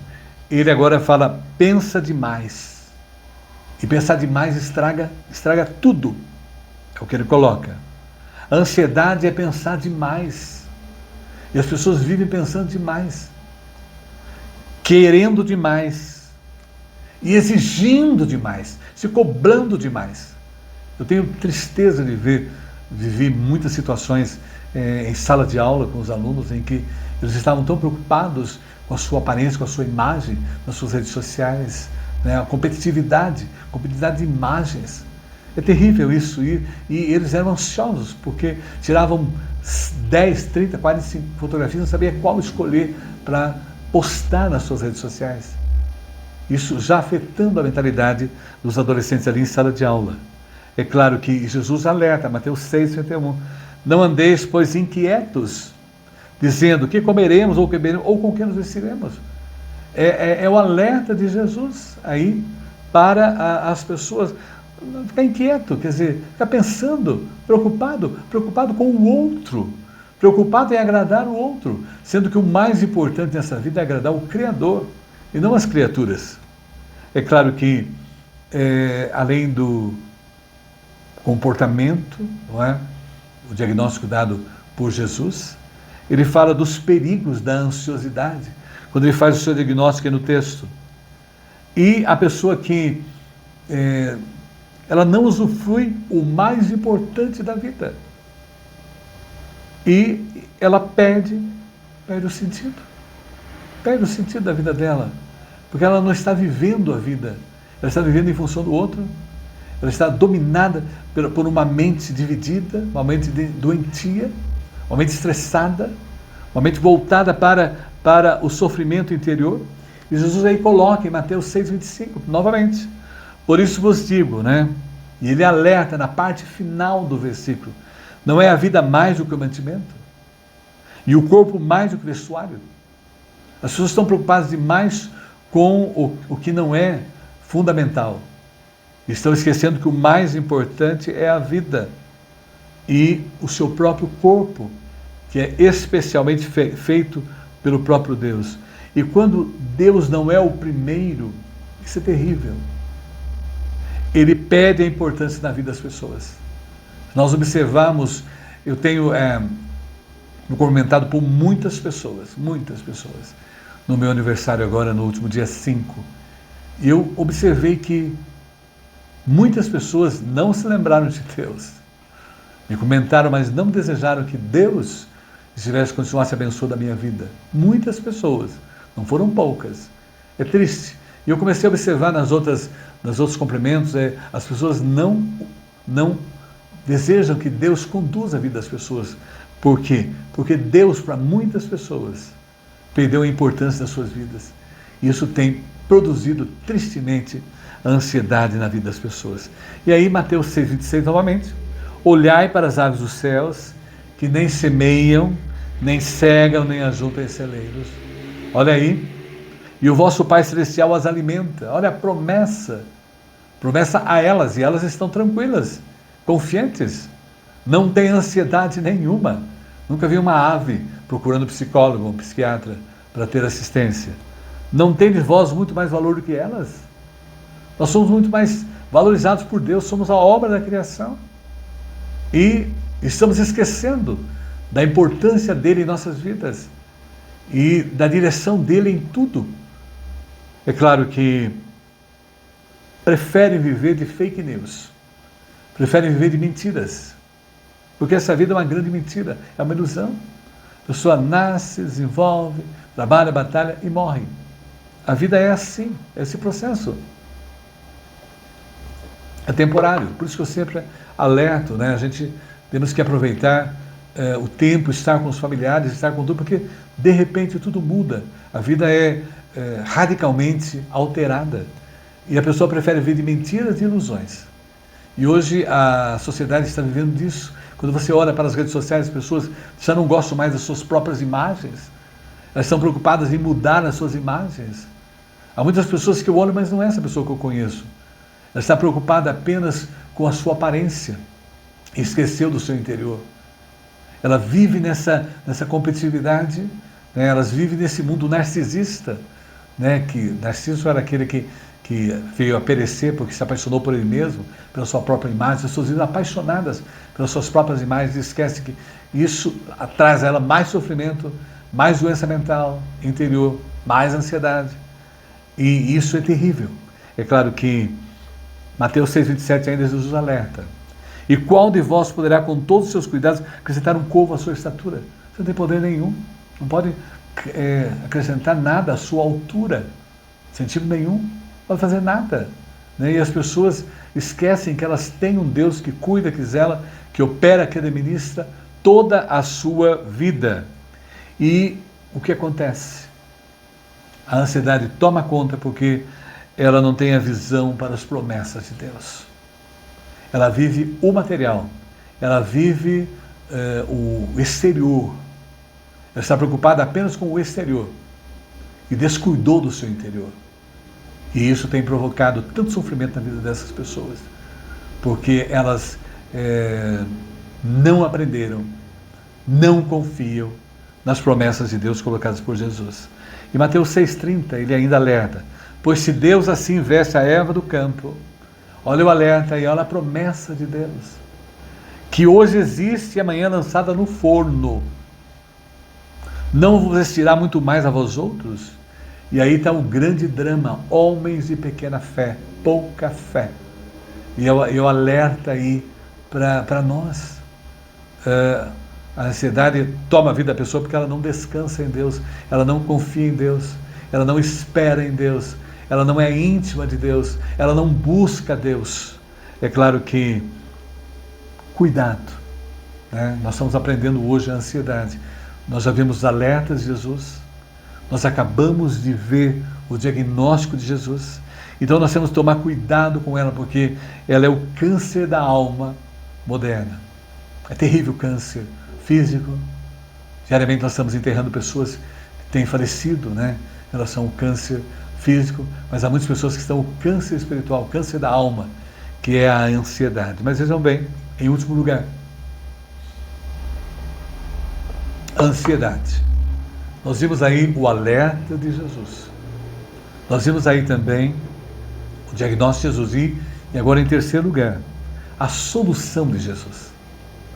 Ele agora fala, pensa demais. E pensar demais estraga tudo. É o que ele coloca. A ansiedade é pensar demais. E as pessoas vivem pensando demais, querendo demais, e exigindo demais, se cobrando demais. Eu tenho tristeza de vivi muitas situações em sala de aula com os alunos em que eles estavam tão preocupados com a sua aparência, com a sua imagem nas suas redes sociais, né? A competitividade de imagens. É terrível isso, e eles eram ansiosos, porque tiravam 10, 30, 45 fotografias, não sabia qual escolher para postar nas suas redes sociais. Isso já afetando a mentalidade dos adolescentes ali em sala de aula. É claro que Jesus alerta, Mateus 6,31, não andeis, pois, inquietos, dizendo que comeremos ou beberemos, ou com que nos vestiremos. É o alerta de Jesus aí para as pessoas. Ficar inquieto, quer dizer, ficar pensando, preocupado com o outro, preocupado em agradar o outro, sendo que o mais importante nessa vida é agradar o Criador e não as criaturas. É claro que, além do comportamento, não é? O diagnóstico dado por Jesus, ele fala dos perigos da ansiosidade, quando ele faz o seu diagnóstico no texto. E a pessoa que ela não usufrui o mais importante da vida. E ela perde o sentido. Perde o sentido da vida dela. Porque ela não está vivendo a vida. Ela está vivendo em função do outro. Ela está dominada por uma mente dividida, uma mente doentia, uma mente estressada, uma mente voltada para o sofrimento interior. E Jesus aí coloca em Mateus 6,25, novamente. Por isso vos digo, né? E ele alerta na parte final do versículo. Não é a vida mais do que o mantimento? E o corpo mais do que o vestuário? As pessoas estão preocupadas demais com o que não é fundamental. Estão esquecendo que o mais importante é a vida e o seu próprio corpo, que é especialmente feito pelo próprio Deus. E quando Deus não é o primeiro, isso é terrível. Ele perde a importância na vida das pessoas. Nós observamos, eu tenho comentado por muitas pessoas, no meu aniversário agora, no último dia 5. Eu observei que muitas pessoas não se lembraram de Deus. Me comentaram, mas não desejaram que Deus continuasse abençoando a minha vida. Muitas pessoas, não foram poucas. É triste. E eu comecei a observar nos outros cumprimentos, as pessoas não desejam que Deus conduza a vida das pessoas. Por quê? Porque Deus, para muitas pessoas, perdeu a importância das suas vidas. E isso tem produzido, tristemente, a ansiedade na vida das pessoas. E aí, Mateus 6,26, novamente. Olhai para as aves dos céus, que nem semeiam, nem cegam, nem ajuntam em celeiros. Olha aí. E o vosso Pai Celestial as alimenta. Olha a promessa a elas, e elas estão tranquilas, confiantes. Não tem ansiedade nenhuma. Nunca vi uma ave procurando psicólogo ou psiquiatra para ter assistência. Não tem de vós muito mais valor do que elas? Nós somos muito mais valorizados por Deus, somos a obra da criação. E estamos esquecendo da importância dele em nossas vidas e da direção dele em tudo. É claro que preferem viver de fake news, preferem viver de mentiras, porque essa vida é uma grande mentira, é uma ilusão. A pessoa nasce, desenvolve, trabalha, batalha e morre. A vida é assim, é esse processo. É temporário, por isso que eu sempre alerto, né? A gente temos que aproveitar o tempo, estar com os familiares, estar com tudo, porque de repente tudo muda. A vida é radicalmente alterada. E a pessoa prefere viver de mentiras e ilusões. E hoje a sociedade está vivendo disso. Quando você olha para as redes sociais, as pessoas já não gostam mais das suas próprias imagens. Elas estão preocupadas em mudar as suas imagens. Há muitas pessoas que eu olho, mas não é essa pessoa que eu conheço. Ela está preocupada apenas com a sua aparência e esqueceu do seu interior. Ela vive nessa competitividade, né? Elas vivem nesse mundo narcisista, né? Que Narciso era aquele que veio a perecer porque se apaixonou por ele mesmo, pela sua própria imagem. As pessoas vivem apaixonadas pelas suas próprias imagens e esquecem que isso traz a ela mais sofrimento, mais doença mental interior, mais ansiedade. E isso é terrível. É claro que Mateus 6,27 ainda Jesus alerta. E qual de vós poderá, com todos os seus cuidados, acrescentar um covo à sua estatura? Você não tem poder nenhum. Não pode acrescentar nada à sua altura. Sentido nenhum. Não pode fazer nada. Né? E as pessoas esquecem que elas têm um Deus que cuida, que zela, que opera, que administra toda a sua vida. E o que acontece? A ansiedade toma conta porque ela não tem a visão para as promessas de Deus. Ela vive o material, ela vive o exterior. Ela está preocupada apenas com o exterior e descuidou do seu interior. E isso tem provocado tanto sofrimento na vida dessas pessoas, porque elas não aprenderam, não confiam nas promessas de Deus colocadas por Jesus. Em Mateus 6,30, ele ainda alerta: pois se Deus assim veste a erva do campo, olha o alerta e olha a promessa de Deus, que hoje existe e amanhã lançada no forno, não vos vestirá muito mais a vós outros? E aí está o grande drama: homens de pequena fé, pouca fé. E eu alerta aí para nós. A ansiedade toma a vida da pessoa porque ela não descansa em Deus, ela não confia em Deus, ela não espera em Deus, ela não é íntima de Deus, ela não busca Deus. É claro que, cuidado, né? Nós estamos aprendendo hoje a ansiedade. Nós já vimos alertas de Jesus, Nós acabamos de ver o diagnóstico de Jesus. Então nós temos que tomar cuidado com ela, porque ela é o câncer da alma moderna. É terrível o câncer físico. Diariamente nós estamos enterrando pessoas que têm falecido, né, em relação ao câncer físico, mas há muitas pessoas que estão com câncer espiritual, câncer da alma, que é a ansiedade. Mas vejam bem, em último lugar, a ansiedade. Nós vimos aí o alerta de Jesus. Nós vimos aí também o diagnóstico de Jesus e agora em terceiro lugar, a solução de Jesus.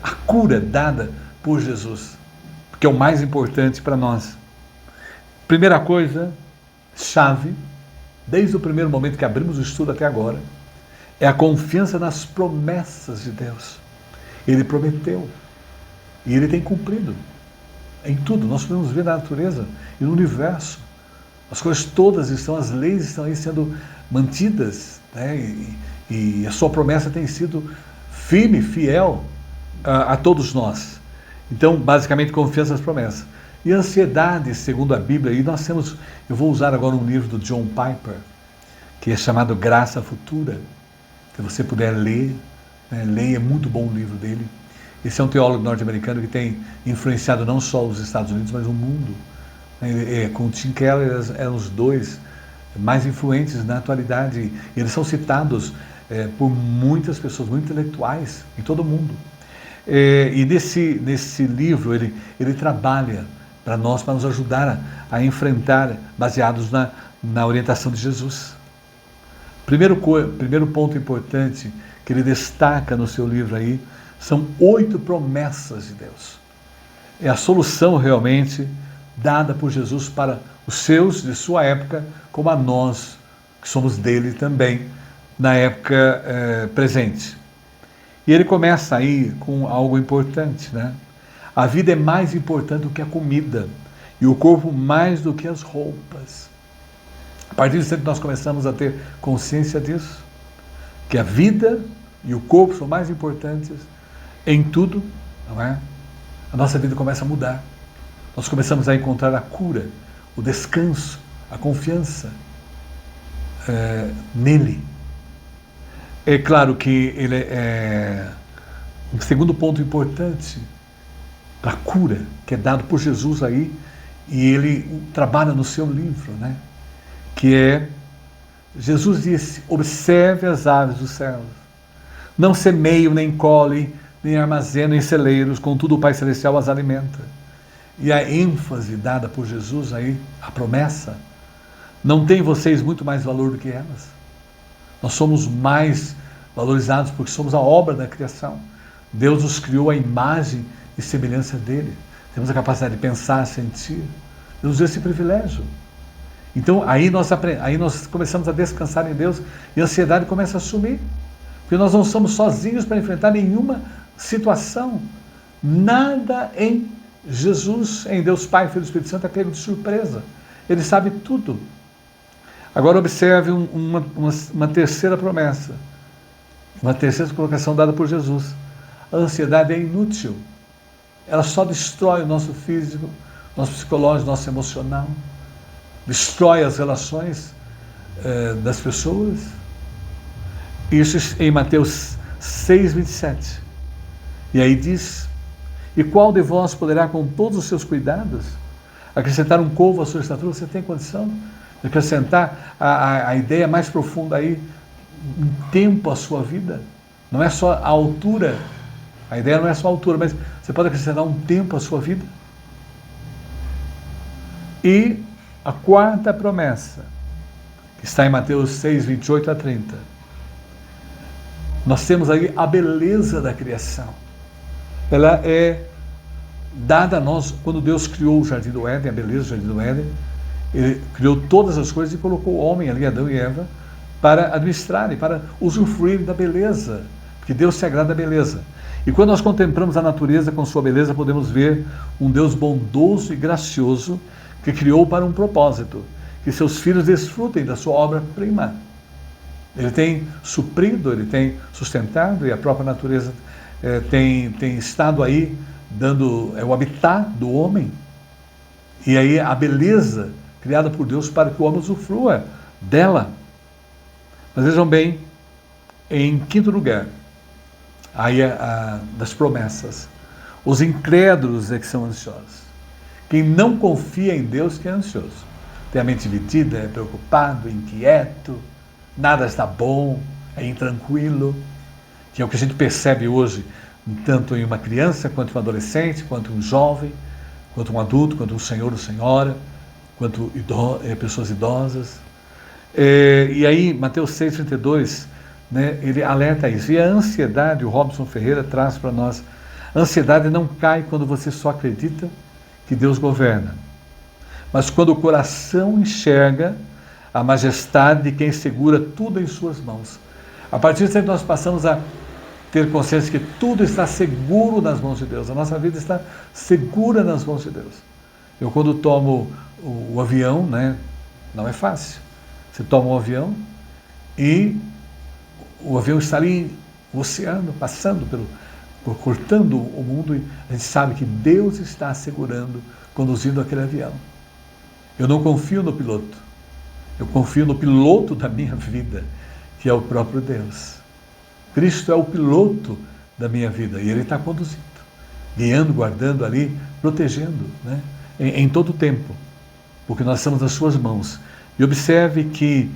A cura dada por Jesus, que é o mais importante para nós. Primeira coisa, chave, desde o primeiro momento que abrimos o estudo até agora, é a confiança nas promessas de Deus. Ele prometeu e Ele tem cumprido em tudo. Nós podemos ver na natureza e no universo. As coisas todas estão, as leis estão aí sendo mantidas, né? E a sua promessa tem sido firme, fiel a todos nós. Então, basicamente, confiança nas promessas. E a ansiedade, segundo a Bíblia, e nós temos, eu vou usar agora um livro do John Piper, que é chamado Graça Futura, se você puder ler, né? Leia, é muito bom o livro dele. Esse é um teólogo norte-americano que tem influenciado não só os Estados Unidos, mas o mundo. Com o Tim Keller eram os dois mais influentes na atualidade. Eles são citados por muitas pessoas, muito intelectuais, em todo o mundo. E nesse livro ele trabalha para nós, para nos ajudar a enfrentar, baseados na orientação de Jesus. Primeiro ponto importante que ele destaca no seu livro aí, são 8 promessas de Deus. É a solução realmente dada por Jesus para os seus de sua época, como a nós, que somos dele também, na época presente. E ele começa aí com algo importante, né? A vida é mais importante do que a comida, e o corpo mais do que as roupas. A partir do momento que nós começamos a ter consciência disso, que a vida e o corpo são mais importantes em tudo, não é? A nossa vida começa a mudar. Nós começamos a encontrar a cura, o descanso, a confiança nele. É claro que ele é um segundo ponto importante para a cura, que é dado por Jesus aí, e ele trabalha no seu livro, né? Que é, Jesus disse, observe as aves dos céus, não semeiam, nem colhem, nem armazenam em celeiros, contudo o Pai Celestial as alimenta. E a ênfase dada por Jesus aí, a promessa, não tem vocês muito mais valor do que elas? Nós somos mais valorizados porque somos a obra da criação. Deus nos criou a imagem e semelhança dele. Temos a capacidade de pensar, sentir. Deus deu esse privilégio. Então aí nós começamos a descansar em Deus e a ansiedade começa a sumir. Porque nós não somos sozinhos para enfrentar nenhuma situação. Nada em Jesus, em Deus Pai, Filho e Espírito Santo é pego de surpresa. Ele sabe tudo. Agora observe uma terceira promessa. Uma terceira colocação dada por Jesus. A ansiedade é inútil. Ela só destrói o nosso físico, nosso psicológico, nosso emocional. Destrói as relações das pessoas. Isso em Mateus 6:27. E aí diz, e qual de vós poderá com todos os seus cuidados acrescentar um covo à sua estatura? Você tem condição de acrescentar a ideia mais profunda aí, um tempo à sua vida? Não é só a altura, a ideia não é só a altura, mas você pode acrescentar um tempo à sua vida? E a quarta promessa, que está em Mateus 6:28-30, nós temos aí a beleza da criação. Ela é dada a nós quando Deus criou o Jardim do Éden, a beleza do Jardim do Éden. Ele criou todas as coisas e colocou o homem ali, Adão e Eva, para administrarem, para usufruir da beleza, porque Deus se agrada da beleza. E quando nós contemplamos a natureza com sua beleza, podemos ver um Deus bondoso e gracioso que criou para um propósito, que seus filhos desfrutem da sua obra-prima. Ele tem suprido, ele tem sustentado, e a própria natureza tem estado aí, dando o habitat do homem. E aí a beleza criada por Deus para que o homem usufrua dela. Mas vejam bem, em quinto lugar, aí das promessas, os incrédulos é que são ansiosos. Quem não confia em Deus que é ansioso. Tem a mente dividida, é preocupado, inquieto, nada está bom, é intranquilo, que é o que a gente percebe hoje, tanto em uma criança, quanto em um adolescente, quanto em um jovem, quanto um adulto, quanto um senhor ou senhora, quanto pessoas idosas. E aí, Mateus 6,32, né, ele alerta isso. E a ansiedade, o Robson Ferreira traz para nós, a ansiedade não cai quando você só acredita que Deus governa, mas quando o coração enxerga a majestade de quem segura tudo em suas mãos. A partir disso nós passamos a ter consciência que tudo está seguro nas mãos de Deus, a nossa vida está segura nas mãos de Deus. Eu quando tomo o avião, né, não é fácil. Você toma um avião e o avião está ali no oceano, passando cortando o mundo, e a gente sabe que Deus está segurando, conduzindo aquele avião. Eu não confio no piloto, eu confio no piloto da minha vida, que é o próprio Deus. Cristo é o piloto da minha vida e Ele está conduzindo, guiando, guardando ali, protegendo, né, em todo o tempo, porque nós estamos nas suas mãos. E observe que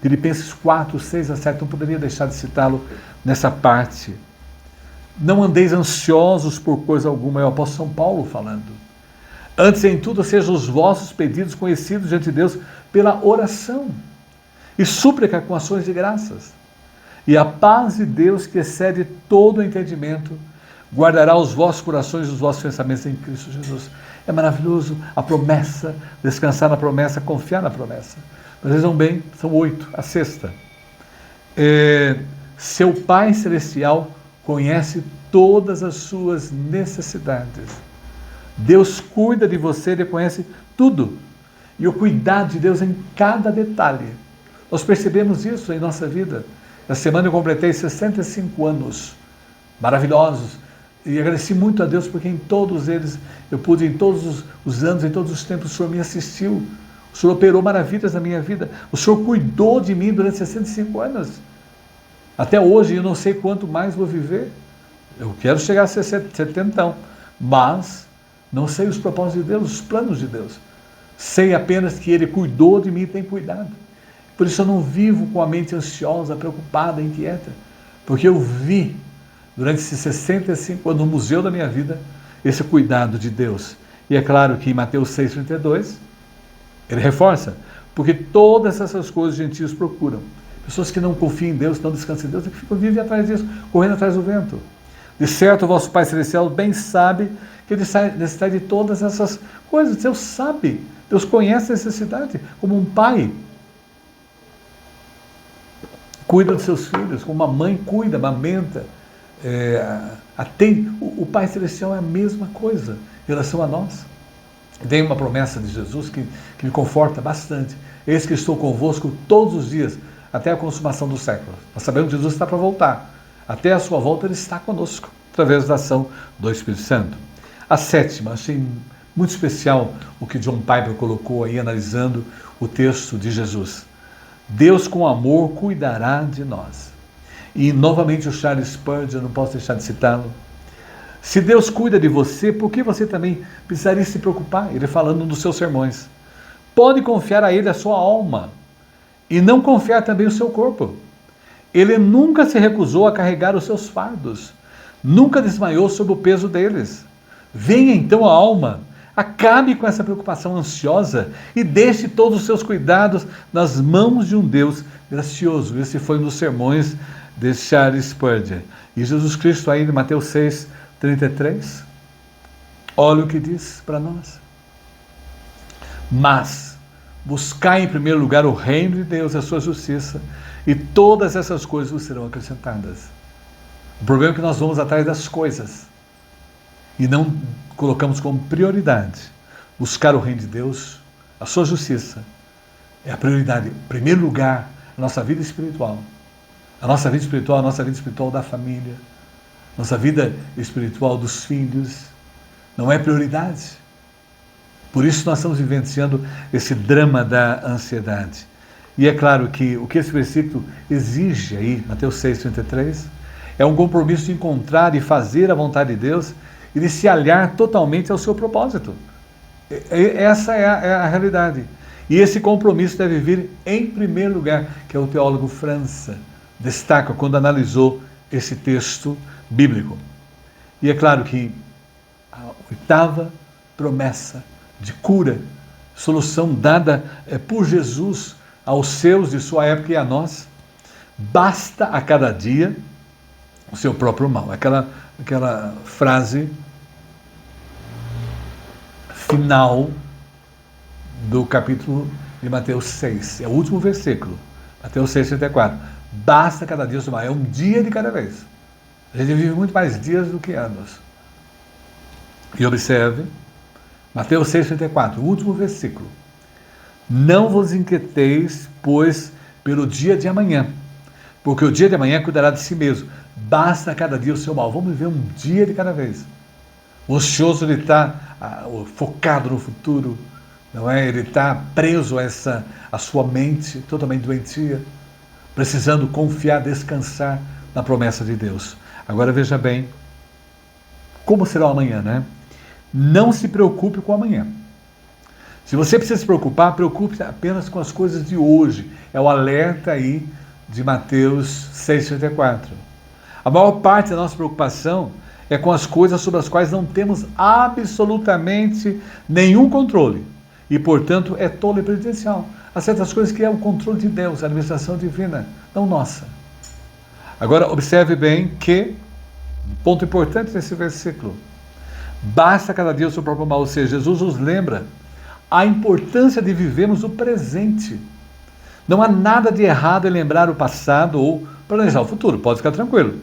Filipenses 4, 6 a 7, não poderia deixar de citá-lo nessa parte. Não andeis ansiosos por coisa alguma, é o apóstolo São Paulo falando. Antes em tudo sejam os vossos pedidos conhecidos diante de Deus pela oração e súplica com ações de graças. E a paz de Deus, que excede todo o entendimento, guardará os vossos corações e os vossos pensamentos em Cristo Jesus. É maravilhoso a promessa, descansar na promessa, confiar na promessa. Mas vejam bem, são 8, a sexta. Seu Pai Celestial conhece todas as suas necessidades. Deus cuida de você, Ele conhece tudo. E o cuidado de Deus em cada detalhe. Nós percebemos isso em nossa vida. Essa semana eu completei 65 anos maravilhosos. E agradeci muito a Deus porque em todos eles, eu pude, em todos os anos, em todos os tempos, o Senhor me assistiu. O Senhor operou maravilhas na minha vida. O Senhor cuidou de mim durante 65 anos. Até hoje, eu não sei quanto mais vou viver. Eu quero chegar a 70, mas não sei os propósitos de Deus, os planos de Deus. Sei apenas que Ele cuidou de mim e tem cuidado. Por isso eu não vivo com a mente ansiosa, preocupada, inquieta. Porque eu vi, durante esses 65 anos, no museu da minha vida, esse cuidado de Deus. E é claro que em Mateus 6,32, ele reforça, porque todas essas coisas os gentios procuram. Pessoas que não confiam em Deus, não descansam em Deus, é que vivem atrás disso, correndo atrás do vento. De certo, o vosso Pai Celestial bem sabe que Ele necessita de todas essas coisas. Deus sabe, Deus conhece a necessidade, como um pai cuida dos seus filhos, como uma mãe cuida, amamenta, atende. O Pai Celestial é a mesma coisa em relação a nós. Tem uma promessa de Jesus que me conforta bastante. Eis que estou convosco todos os dias, até a consumação do século. Nós sabemos que Jesus está para voltar. Até a sua volta Ele está conosco, através da ação do Espírito Santo. A sétima, achei muito especial o que John Piper colocou aí, analisando o texto de Jesus. Deus com amor cuidará de nós. E novamente o Charles Spurgeon, não posso deixar de citá-lo. Se Deus cuida de você, por que você também precisaria se preocupar? Ele falando nos seus sermões. Pode confiar a Ele a sua alma e não confiar também o seu corpo. Ele nunca se recusou a carregar os seus fardos, nunca desmaiou sob o peso deles. Venha então a alma, acabe com essa preocupação ansiosa e deixe todos os seus cuidados nas mãos de um Deus gracioso. Esse foi um dos sermões de Charles Spurgeon. E Jesus Cristo aí em Mateus 6:33, olha o que diz para nós. Mas buscai em primeiro lugar o reino de Deus, a sua justiça, e todas essas coisas vos serão acrescentadas. O problema é que nós vamos atrás das coisas e não colocamos como prioridade buscar o reino de Deus, a sua justiça. É a prioridade. Em primeiro lugar, a nossa vida espiritual. A nossa vida espiritual da família, nossa vida espiritual dos filhos, não é prioridade. Por isso nós estamos vivenciando esse drama da ansiedade. E é claro que o que esse versículo exige aí, Mateus 6,33, é um compromisso de encontrar e fazer a vontade de Deus e de se aliar totalmente ao seu propósito. Essa é a realidade. E esse compromisso deve vir em primeiro lugar, que é o teólogo França destaca quando analisou esse texto bíblico. E é claro que a oitava promessa de cura, solução dada por Jesus aos seus de sua época e a nós, basta a cada dia o seu próprio mal. Aquela frase final do capítulo de Mateus 6, é o último versículo, Mateus 6,34. Basta cada dia o seu mal, é um dia de cada vez. A gente vive muito mais dias do que anos. E observe, Mateus 6,34, o último versículo. Não vos inquieteis, pois, pelo dia de amanhã, porque o dia de amanhã cuidará de si mesmo. Basta cada dia o seu mal. Vamos viver um dia de cada vez. O ansioso, ele está focado no futuro, não é? Ele está preso a sua mente totalmente doentia, precisando confiar, descansar na promessa de Deus. Agora veja bem, como será o amanhã, né? Não se preocupe com o amanhã. Se você precisa se preocupar, preocupe apenas com as coisas de hoje. É o alerta aí de Mateus 6,34. A maior parte da nossa preocupação é com as coisas sobre as quais não temos absolutamente nenhum controle. E, portanto, é tolo e prejudicial. Há certas coisas que é o controle de Deus, a administração divina, não nossa. Agora, observe bem que, um ponto importante nesse versículo, basta cada dia o seu próprio mal. Ou seja, Jesus nos lembra a importância de vivermos o presente. Não há nada de errado em lembrar o passado ou planejar o futuro, pode ficar tranquilo.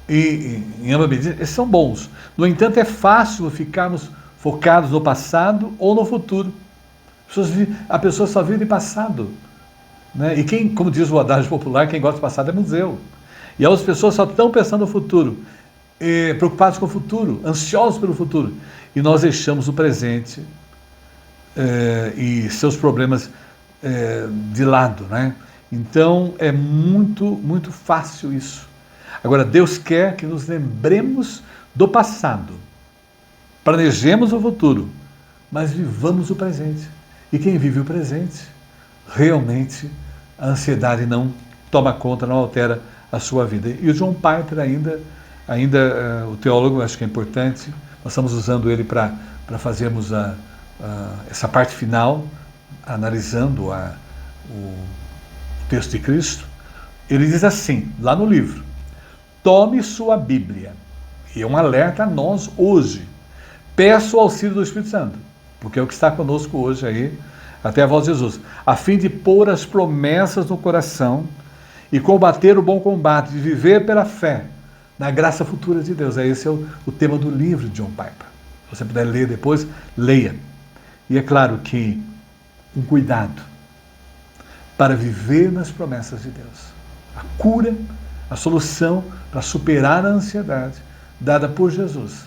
E em ambas medidas, esses são bons. No entanto, é fácil ficarmos focados no passado ou no futuro. A pessoa só vive de passado, né? E quem, como diz o adágio popular, quem gosta do passado é museu. E as pessoas só estão pensando no futuro, preocupados com o futuro, ansiosos pelo futuro. E nós deixamos o presente e seus problemas de lado, né? Então é muito, muito fácil isso. Agora, Deus quer que nos lembremos do passado, planejemos o futuro, mas vivamos o presente. E quem vive o presente, realmente a ansiedade não toma conta, não altera a sua vida. E o John Piper ainda o teólogo, acho que é importante, nós estamos usando ele para fazermos essa parte final, analisando o texto de Cristo. Ele diz assim, lá no livro: tome sua Bíblia, e é um alerta a nós hoje, peça o auxílio do Espírito Santo, porque é o que está conosco hoje aí, até a voz de Jesus, a fim de pôr as promessas no coração e combater o bom combate, de viver pela fé, na graça futura de Deus. Esse é o tema do livro de John Piper. Se você puder ler depois, leia. E é claro que um cuidado para viver nas promessas de Deus. A cura, a solução para superar a ansiedade dada por Jesus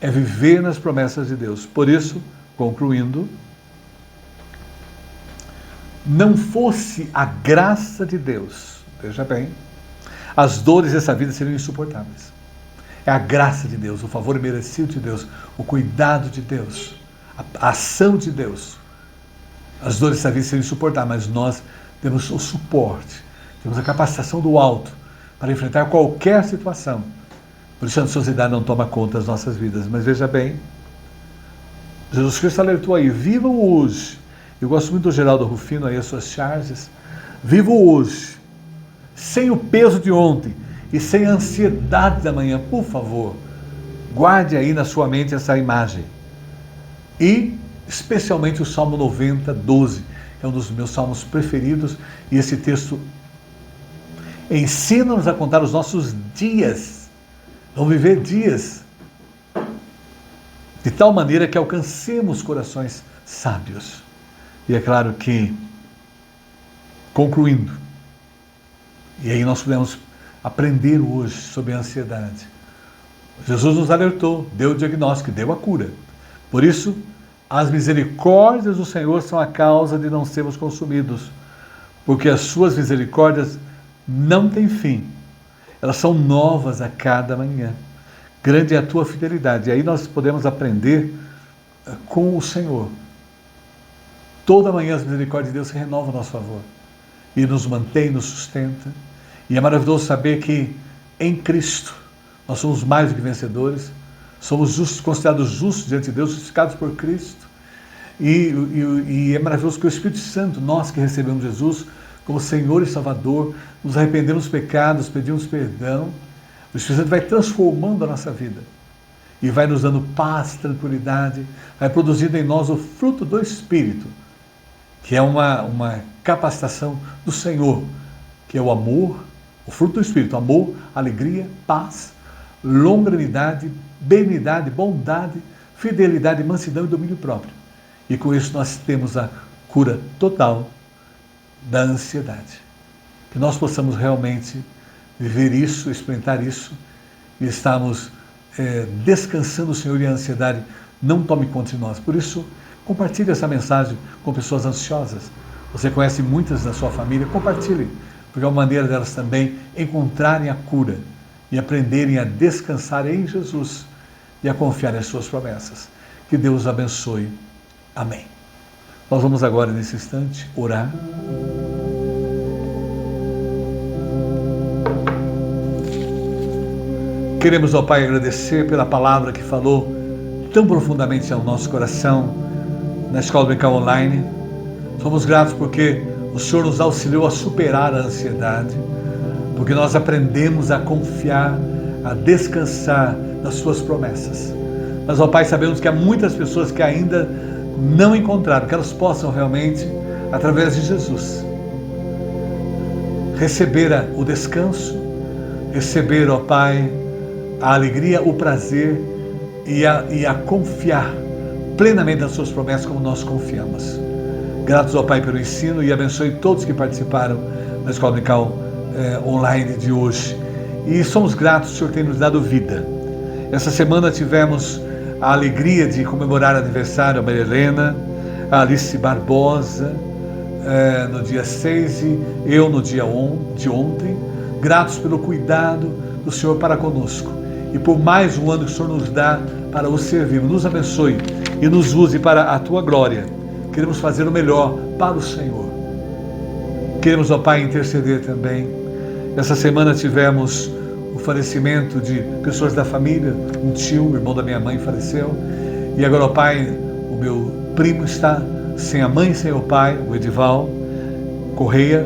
é viver nas promessas de Deus. Por isso, concluindo, não fosse a graça de Deus, veja bem, as dores dessa vida seriam insuportáveis. É a graça de Deus, o favor merecido de Deus, o cuidado de Deus, a ação de Deus. As dores dessa vida seriam insuportáveis, mas nós temos o suporte, temos a capacitação do alto para enfrentar qualquer situação. Por isso a ansiosidade não toma conta das nossas vidas. Mas veja bem, Jesus Cristo alertou aí, vivam hoje. Eu gosto muito do Geraldo Rufino, aí as suas charges. Viva hoje, sem o peso de ontem e sem a ansiedade da manhã. Por favor, guarde aí na sua mente essa imagem. E, especialmente o Salmo 90, 12, é um dos meus salmos preferidos. E esse texto ensina-nos a contar os nossos dias. Vamos viver dias de tal maneira que alcancemos corações sábios. E é claro que, concluindo, e aí nós podemos aprender hoje sobre a ansiedade. Jesus nos alertou, deu o diagnóstico, deu a cura. Por isso, As misericórdias do Senhor são a causa de não sermos consumidos, porque as suas misericórdias não têm fim. Elas são novas a cada manhã. Grande é a tua fidelidade. E aí nós podemos aprender com o Senhor. Toda manhã as misericórdias de Deus se renovam a nosso favor. E nos mantém, nos sustenta. E é maravilhoso saber que em Cristo nós somos mais do que vencedores. Somos justos, considerados justos diante de Deus, justificados por Cristo. E é maravilhoso que o Espírito Santo, nós que recebemos Jesus como Senhor e Salvador, nos arrependemos dos pecados, pedimos perdão. O Espírito Santo vai transformando a nossa vida e vai nos dando paz, tranquilidade, vai produzindo em nós o fruto do Espírito, que é uma capacitação do Senhor, que é o amor, o fruto do Espírito, amor, alegria, paz, longanimidade, benignidade, bondade, fidelidade, mansidão e domínio próprio. E com isso nós temos a cura total da ansiedade. Que nós possamos realmente viver isso, experimentar isso e estarmos descansando o Senhor, e a ansiedade não tome conta de nós. Por isso, compartilhe essa mensagem com pessoas ansiosas. Você conhece muitas da sua família, compartilhe, porque é uma maneira delas também encontrarem a cura e aprenderem a descansar em Jesus e a confiar em suas promessas. Que Deus abençoe. Amém. Nós vamos agora, nesse instante, orar. Queremos, ó Pai, agradecer pela palavra que falou tão profundamente ao nosso coração na Escola Dominical Online. Somos gratos porque o Senhor nos auxiliou a superar a ansiedade, porque nós aprendemos a confiar, a descansar nas Suas promessas. Mas, ó Pai, sabemos que há muitas pessoas que ainda não encontraram, que elas possam realmente, através de Jesus, receber o descanso, receber, ó Pai, a alegria, o prazer e a confiar plenamente nas Suas promessas como nós confiamos. Gratos ao Pai pelo ensino e abençoe todos que participaram da Escola Dominical Online de hoje. E somos gratos, o Senhor tem nos dado vida. Essa semana tivemos a alegria de comemorar o aniversário da Maria Helena, a Alice Barbosa, no dia 6 e eu no dia de ontem. Gratos pelo cuidado do Senhor para conosco e por mais um ano que o Senhor nos dá para o servir. Nos abençoe e nos use para a Tua glória. Queremos fazer o melhor para o Senhor. Queremos, ó Pai, interceder também. Essa semana tivemos o falecimento de pessoas da família. Um tio, o irmão da minha mãe, faleceu. E agora, ó Pai, o meu primo está sem a mãe e sem o pai, o Edival Correia.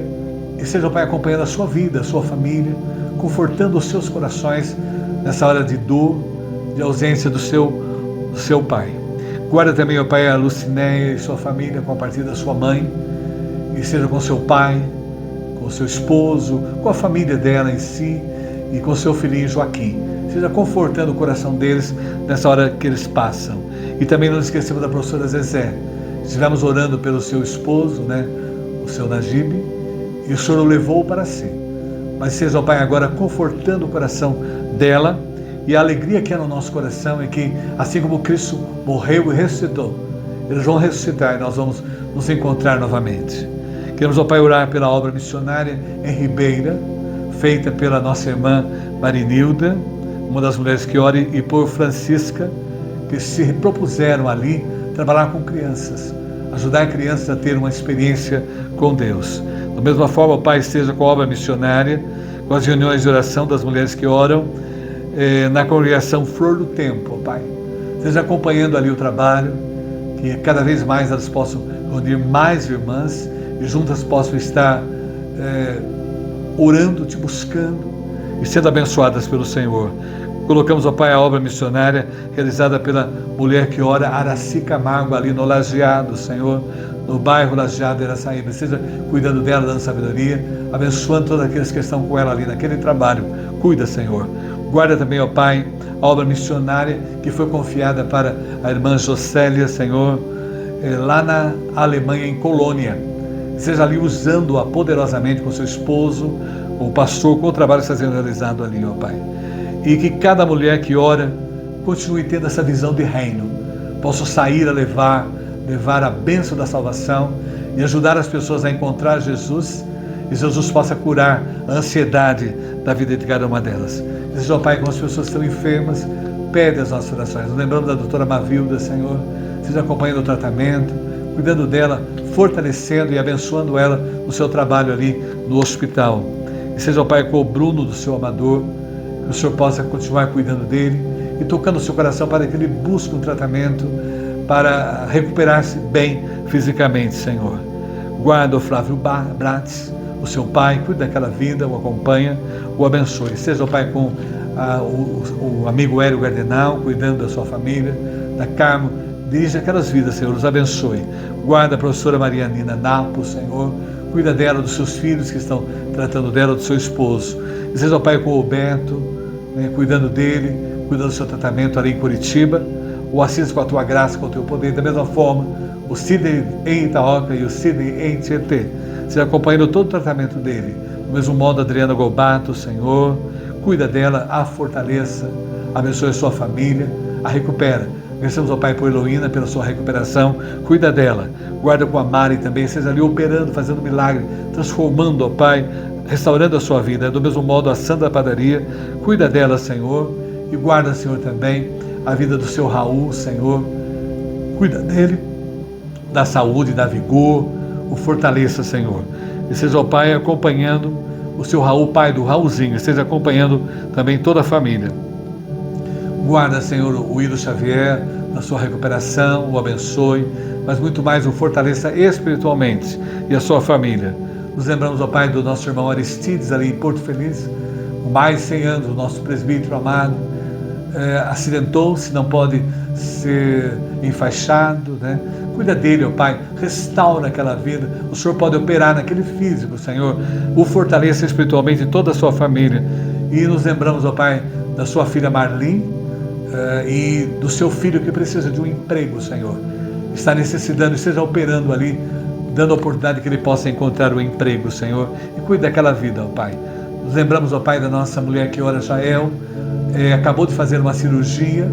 E seja, ó Pai, acompanhando a sua vida, a sua família, confortando os seus corações nessa hora de dor, de ausência do seu pai. Guarda também, ó Pai, a Lucinéia e sua família com a partida da sua mãe, e seja com seu pai, com seu esposo, com a família dela em si e com seu filhinho Joaquim. Seja confortando o coração deles nessa hora que eles passam. E também não esquecemos da professora Zezé. Estivemos orando pelo seu esposo, o seu Najib, e o Senhor o levou para si. Mas seja, ó Pai, agora confortando o coração dela, e a alegria que é no nosso coração é que, assim como Cristo morreu e ressuscitou, eles vão ressuscitar e nós vamos nos encontrar novamente. Queremos, ó Pai, orar pela obra missionária em Ribeira, feita pela nossa irmã Marinilda, uma das mulheres que ora, e por Francisca, que se propuseram ali trabalhar com crianças, ajudar crianças a ter uma experiência com Deus. Da mesma forma, ó Pai, esteja com a obra missionária, com as reuniões de oração das mulheres que oram, na congregação Flor do Tempo, ó Pai. Esteja acompanhando ali o trabalho, que cada vez mais elas possam reunir mais irmãs e juntas possam estar orando, Te buscando e sendo abençoadas pelo Senhor. Colocamos, ó Pai, a obra missionária realizada pela mulher que ora, Araci Camargo, ali no Lajeado, Senhor, no bairro Lajeado de Araçaíba. Seja cuidando dela, dando sabedoria, abençoando todos aqueles que estão com ela ali naquele trabalho. Cuida, Senhor. Guarda também, ó Pai, a obra missionária que foi confiada para a irmã Jocélia, Senhor, lá na Alemanha, em Colônia. Seja ali usando-a poderosamente com seu esposo, com o pastor, com o trabalho que está sendo realizado ali, ó Pai. E que cada mulher que ora continue tendo essa visão de reino, possam sair a levar a bênção da salvação e ajudar as pessoas a encontrar Jesus, e Jesus possa curar a ansiedade da vida de cada uma delas. E seja, ó Pai, como as pessoas estão enfermas, pede as nossas orações. Nos lembramos da doutora Mavilda, Senhor, seja acompanhando o tratamento, cuidando dela, fortalecendo e abençoando ela no seu trabalho ali no hospital. E seja, ó Pai, com o Bruno do seu amador, que o Senhor possa continuar cuidando dele e tocando o seu coração para que ele busque um tratamento para recuperar-se bem fisicamente, Senhor. Guarda o Flávio Brates, o seu pai, cuida daquela vida, o acompanha, o abençoe. Seja, ó Pai, com o amigo Hélio Gardenal, cuidando da sua família, da Carmo, dirige aquelas vidas, Senhor, os abençoe. Guarda a professora Marianina Napo, Senhor, cuida dela, dos seus filhos que estão tratando dela, do seu esposo. E seja, ó Pai, com o Beto, né, cuidando dele, cuidando do seu tratamento ali em Curitiba, o assista com a tua graça, com o teu poder. Da mesma forma, o Sidney em Itaoca e o Sidney em Tietê, seja acompanhando todo o tratamento dele. Do mesmo modo, a Adriana Golbato, Senhor, cuida dela, a fortaleça, abençoe a sua família, a recupera. Agradecemos ao Pai por Heloína, pela sua recuperação, cuida dela, guarda com a Mari também, seja ali operando, fazendo milagre, transformando, ó Pai, restaurando a sua vida. Do mesmo modo, a Sandra Padaria, cuida dela, Senhor, e guarda, Senhor, também a vida do seu Raul, Senhor, cuida dele, da saúde, da vigor, o fortaleça, Senhor. E seja, ó Pai, acompanhando o seu Raul, pai do Raulzinho, esteja acompanhando também toda a família. Guarda, Senhor, o Ido Xavier na sua recuperação, o abençoe, mas muito mais o fortaleça espiritualmente e a sua família. Nos lembramos, ó Pai, do nosso irmão Aristides ali em Porto Feliz, com mais de 100 anos, o nosso presbítero amado, acidentou-se, não pode ser enfaixado, né? Cuida dele, ó Pai, restaura aquela vida. O Senhor pode operar naquele físico, Senhor, o fortaleça espiritualmente toda a sua família. E nos lembramos, ó Pai, da sua filha Marlene e do seu filho que precisa de um emprego, Senhor. Está necessitando, esteja operando ali, dando a oportunidade que ele possa encontrar o emprego, Senhor. E cuida daquela vida, ó Pai. Nos lembramos, ó Pai, da nossa mulher que ora Jael, acabou de fazer uma cirurgia,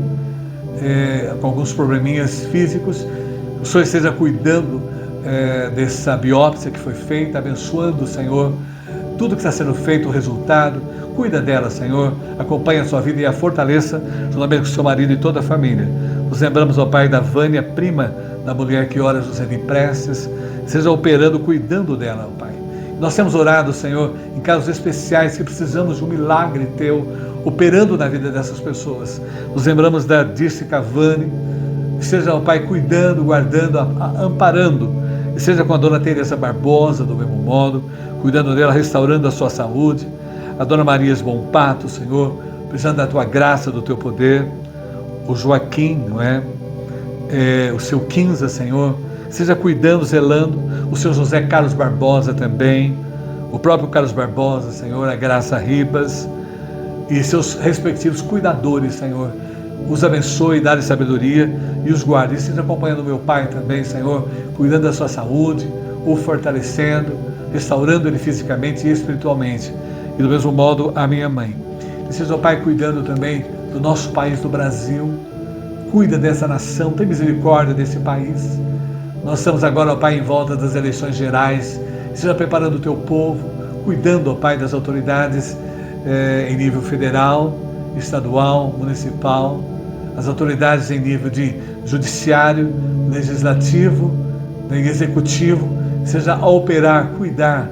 com alguns probleminhas físicos. O Senhor esteja cuidando dessa biópsia que foi feita, abençoando, Senhor, tudo que está sendo feito, o resultado. Cuida dela, Senhor, acompanha a sua vida e a fortaleça, juntamente com o seu marido e toda a família. Nos lembramos, ó Pai, da Vânia, prima da mulher que ora Joseli Prestes, seja operando, cuidando dela, ó Pai. Nós temos orado, Senhor, em casos especiais que precisamos de um milagre Teu, operando na vida dessas pessoas. Nos lembramos da Dirce Cavani, seja, ó Pai, cuidando, guardando, amparando, e seja com a dona Teresa Barbosa, do mesmo modo, cuidando dela, restaurando a sua saúde, a dona Maria Esbompato, Senhor, precisando da Tua graça, do Teu poder, o Joaquim, não é? O seu Quinza, Senhor, seja cuidando, zelando, o seu José Carlos Barbosa também, o próprio Carlos Barbosa, Senhor, a Graça Ribas, e seus respectivos cuidadores, Senhor, os abençoe, dá-lhe sabedoria e os guarde. E esteja acompanhando o meu pai também, Senhor, cuidando da sua saúde, o fortalecendo, restaurando ele fisicamente e espiritualmente. E do mesmo modo, a minha mãe. E seja o Pai cuidando também do nosso país, do Brasil. Cuida dessa nação, tem misericórdia desse país. Nós estamos agora, ó Pai, em volta das eleições gerais. Seja preparando o Teu povo, cuidando, ó Pai, das autoridades em nível federal, estadual, municipal, as autoridades em nível de judiciário, legislativo, executivo, seja a operar, cuidar,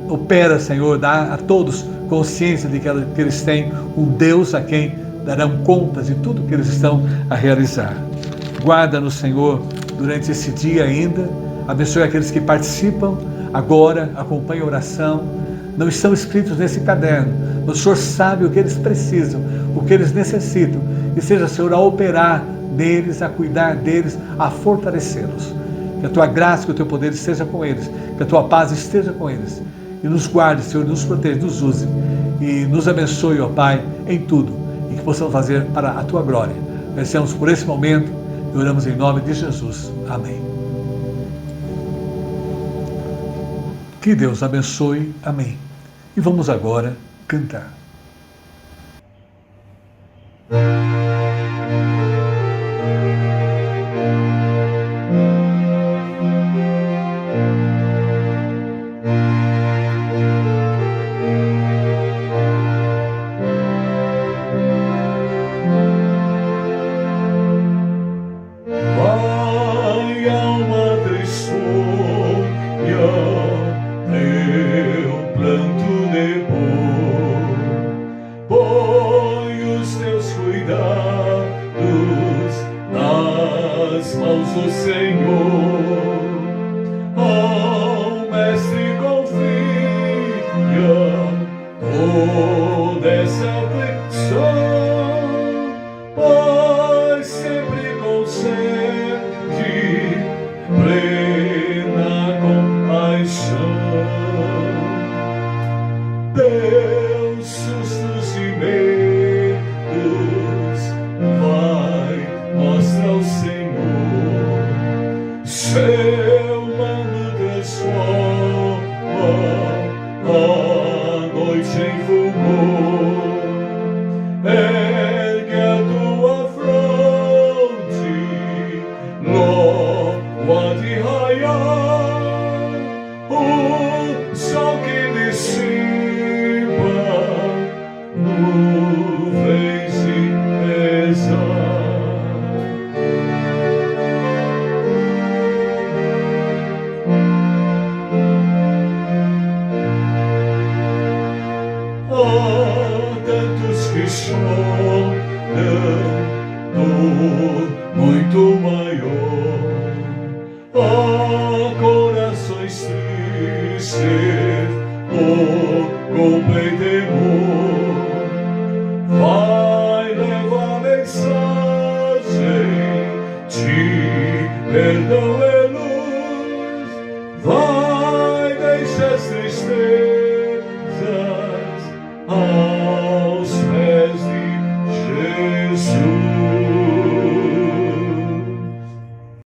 opera, Senhor, dá a todos consciência de que eles têm um Deus a quem darão contas de tudo que eles estão a realizar. Guarda-nos, Senhor, durante esse dia ainda, abençoe aqueles que participam agora, acompanhem a oração, não estão escritos nesse caderno, mas o Senhor sabe o que eles precisam, o que eles necessitam, e seja, Senhor, a operar neles, a cuidar deles, a fortalecê-los. Que a Tua graça, que o Teu poder esteja com eles, que a Tua paz esteja com eles, e nos guarde, Senhor, nos proteja, nos use, e nos abençoe, ó Pai, em tudo, e que possamos fazer para a Tua glória. Agradecemos por esse momento, e oramos em nome de Jesus. Amém. Que Deus abençoe. Amém. E vamos agora cantar. mãos do Senhor. Ao Mestre confia toda essa aflição, pois sempre concede plena compaixão. Teus sustos e medos vai mostrar ao Senhor. Seu mano transforma a noite em fulgor. Ergue a tua fronte, logo há de raiar o sol que dissipa nuvens e pesar. Há tantos que choram dor muito maior. Há corações tristes com temor. Vai levar mensagem de perdão e luz. Vai deixar as tristezas